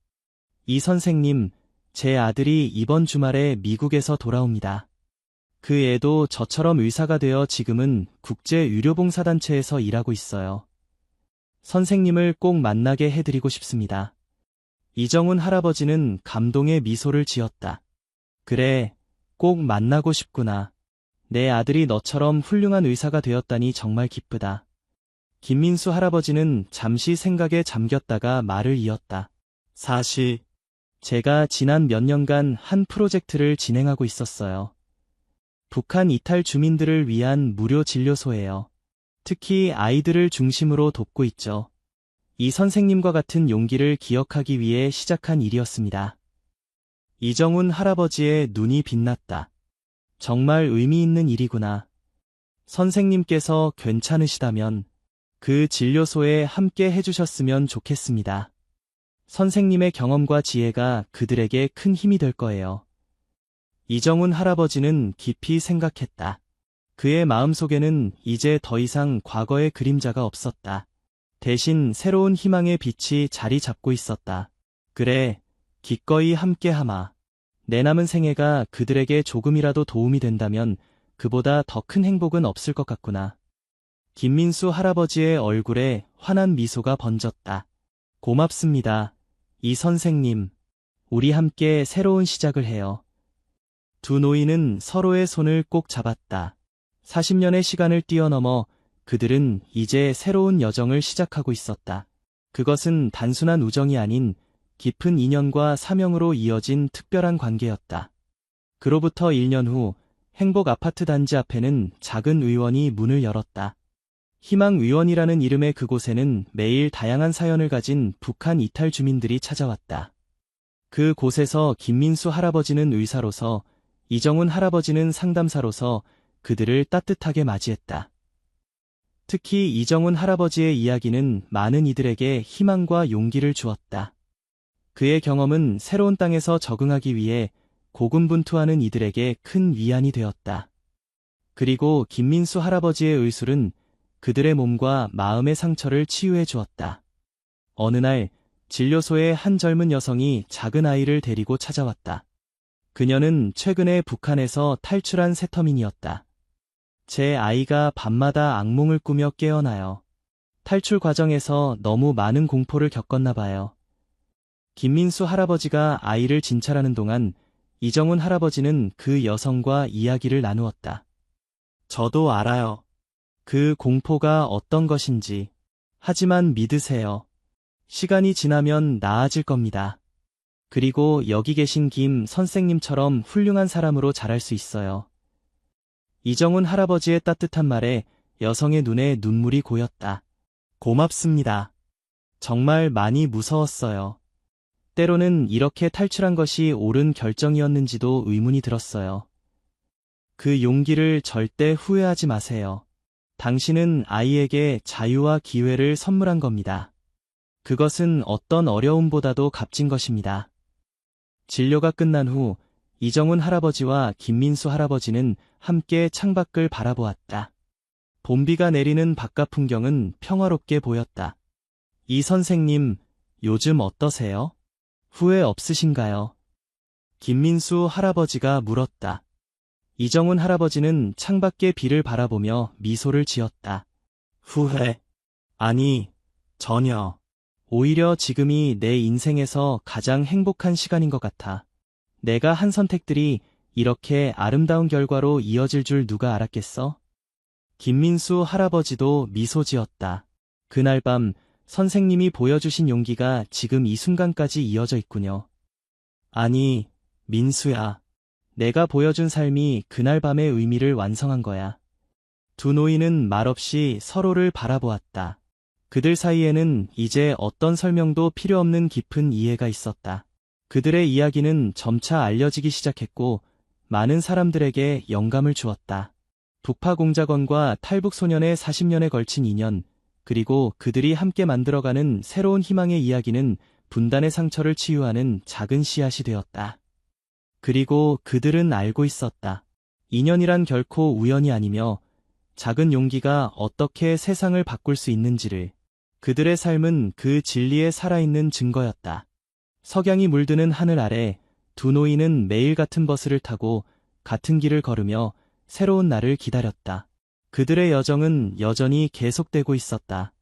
이 선생님, 제 아들이 이번 주말에 미국에서 돌아옵니다. 그 애도 저처럼 의사가 되어 지금은 국제 의료봉사단체에서 일하고 있어요. 선생님을 꼭 만나게 해드리고 싶습니다. 이정훈 할아버지는 감동의 미소를 지었다. 그래, 꼭 만나고 싶구나. 내 아들이 너처럼 훌륭한 의사가 되었다니 정말 기쁘다. 김민수 할아버지는 잠시 생각에 잠겼다가 말을 이었다. 사실, 제가 지난 몇 년간 한 프로젝트를 진행하고 있었어요. 북한 이탈 주민들을 위한 무료 진료소예요. 특히 아이들을 중심으로 돕고 있죠. 이 선생님과 같은 용기를 기억하기 위해 시작한 일이었습니다. 이정훈 할아버지의 눈이 빛났다. 정말 의미 있는 일이구나. 선생님께서 괜찮으시다면 그 진료소에 함께 해주셨으면 좋겠습니다. 선생님의 경험과 지혜가 그들에게 큰 힘이 될 거예요. 이정훈 할아버지는 깊이 생각했다. 그의 마음속에는 이제 더 이상 과거의 그림자가 없었다. 대신 새로운 희망의 빛이 자리 잡고 있었다. 그래, 기꺼이 함께하마. 내 남은 생애가 그들에게 조금이라도 도움이 된다면 그보다 더 큰 행복은 없을 것 같구나. 김민수 할아버지의 얼굴에 환한 미소가 번졌다. 고맙습니다. 이 선생님, 우리 함께 새로운 시작을 해요. 두 노인은 서로의 손을 꼭 잡았다. 40년의 시간을 뛰어넘어 그들은 이제 새로운 여정을 시작하고 있었다. 그것은 단순한 우정이 아닌 깊은 인연과 사명으로 이어진 특별한 관계였다. 그로부터 1년 후 행복 아파트 단지 앞에는 작은 의원이 문을 열었다. 희망 의원이라는 이름의 그곳에는 매일 다양한 사연을 가진 북한 이탈 주민들이 찾아왔다. 그 곳에서 김민수 할아버지는 의사로서, 이정훈 할아버지는 상담사로서 그들을 따뜻하게 맞이했다. 특히 이정훈 할아버지의 이야기는 많은 이들에게 희망과 용기를 주었다. 그의 경험은 새로운 땅에서 적응하기 위해 고군분투하는 이들에게 큰 위안이 되었다. 그리고 김민수 할아버지의 의술은 그들의 몸과 마음의 상처를 치유해 주었다. 어느 날 진료소에 한 젊은 여성이 작은 아이를 데리고 찾아왔다. 그녀는 최근에 북한에서 탈출한 세터민이었다. 제 아이가 밤마다 악몽을 꾸며 깨어나요. 탈출 과정에서 너무 많은 공포를 겪었나 봐요. 김민수 할아버지가 아이를 진찰하는 동안 이정훈 할아버지는 그 여성과 이야기를 나누었다. 저도 알아요. 그 공포가 어떤 것인지. 하지만 믿으세요. 시간이 지나면 나아질 겁니다. 그리고 여기 계신 김 선생님처럼 훌륭한 사람으로 자랄 수 있어요. 이정훈 할아버지의 따뜻한 말에 여성의 눈에 눈물이 고였다. 고맙습니다. 정말 많이 무서웠어요. 때로는 이렇게 탈출한 것이 옳은 결정이었는지도 의문이 들었어요. 그 용기를 절대 후회하지 마세요. 당신은 아이에게 자유와 기회를 선물한 겁니다. 그것은 어떤 어려움보다도 값진 것입니다. 진료가 끝난 후 이정훈 할아버지와 김민수 할아버지는 함께 창밖을 바라보았다. 봄비가 내리는 바깥 풍경은 평화롭게 보였다. 이 선생님, 요즘 어떠세요? 후회 없으신가요? 김민수 할아버지가 물었다. 이정훈 할아버지는 창밖의 비를 바라보며 미소를 지었다. 후회? 아니, 전혀. 오히려 지금이 내 인생에서 가장 행복한 시간인 것 같아. 내가 한 선택들이 이렇게 아름다운 결과로 이어질 줄 누가 알았겠어? 김민수 할아버지도 미소 지었다. 그날 밤 선생님이 보여주신 용기가 지금 이 순간까지 이어져 있군요. 아니, 민수야. 내가 보여준 삶이 그날 밤의 의미를 완성한 거야. 두 노인은 말없이 서로를 바라보았다. 그들 사이에는 이제 어떤 설명도 필요 없는 깊은 이해가 있었다. 그들의 이야기는 점차 알려지기 시작했고 많은 사람들에게 영감을 주었다. 북파공작원과 탈북소년의 40년에 걸친 인연, 그리고 그들이 함께 만들어가는 새로운 희망의 이야기는 분단의 상처를 치유하는 작은 씨앗이 되었다. 그리고 그들은 알고 있었다. 인연이란 결코 우연이 아니며 작은 용기가 어떻게 세상을 바꿀 수 있는지를. 그들의 삶은 그 진리에 살아있는 증거였다. 석양이 물드는 하늘 아래 두 노인은 매일 같은 버스를 타고 같은 길을 걸으며 새로운 날을 기다렸다. 그들의 여정은 여전히 계속되고 있었다.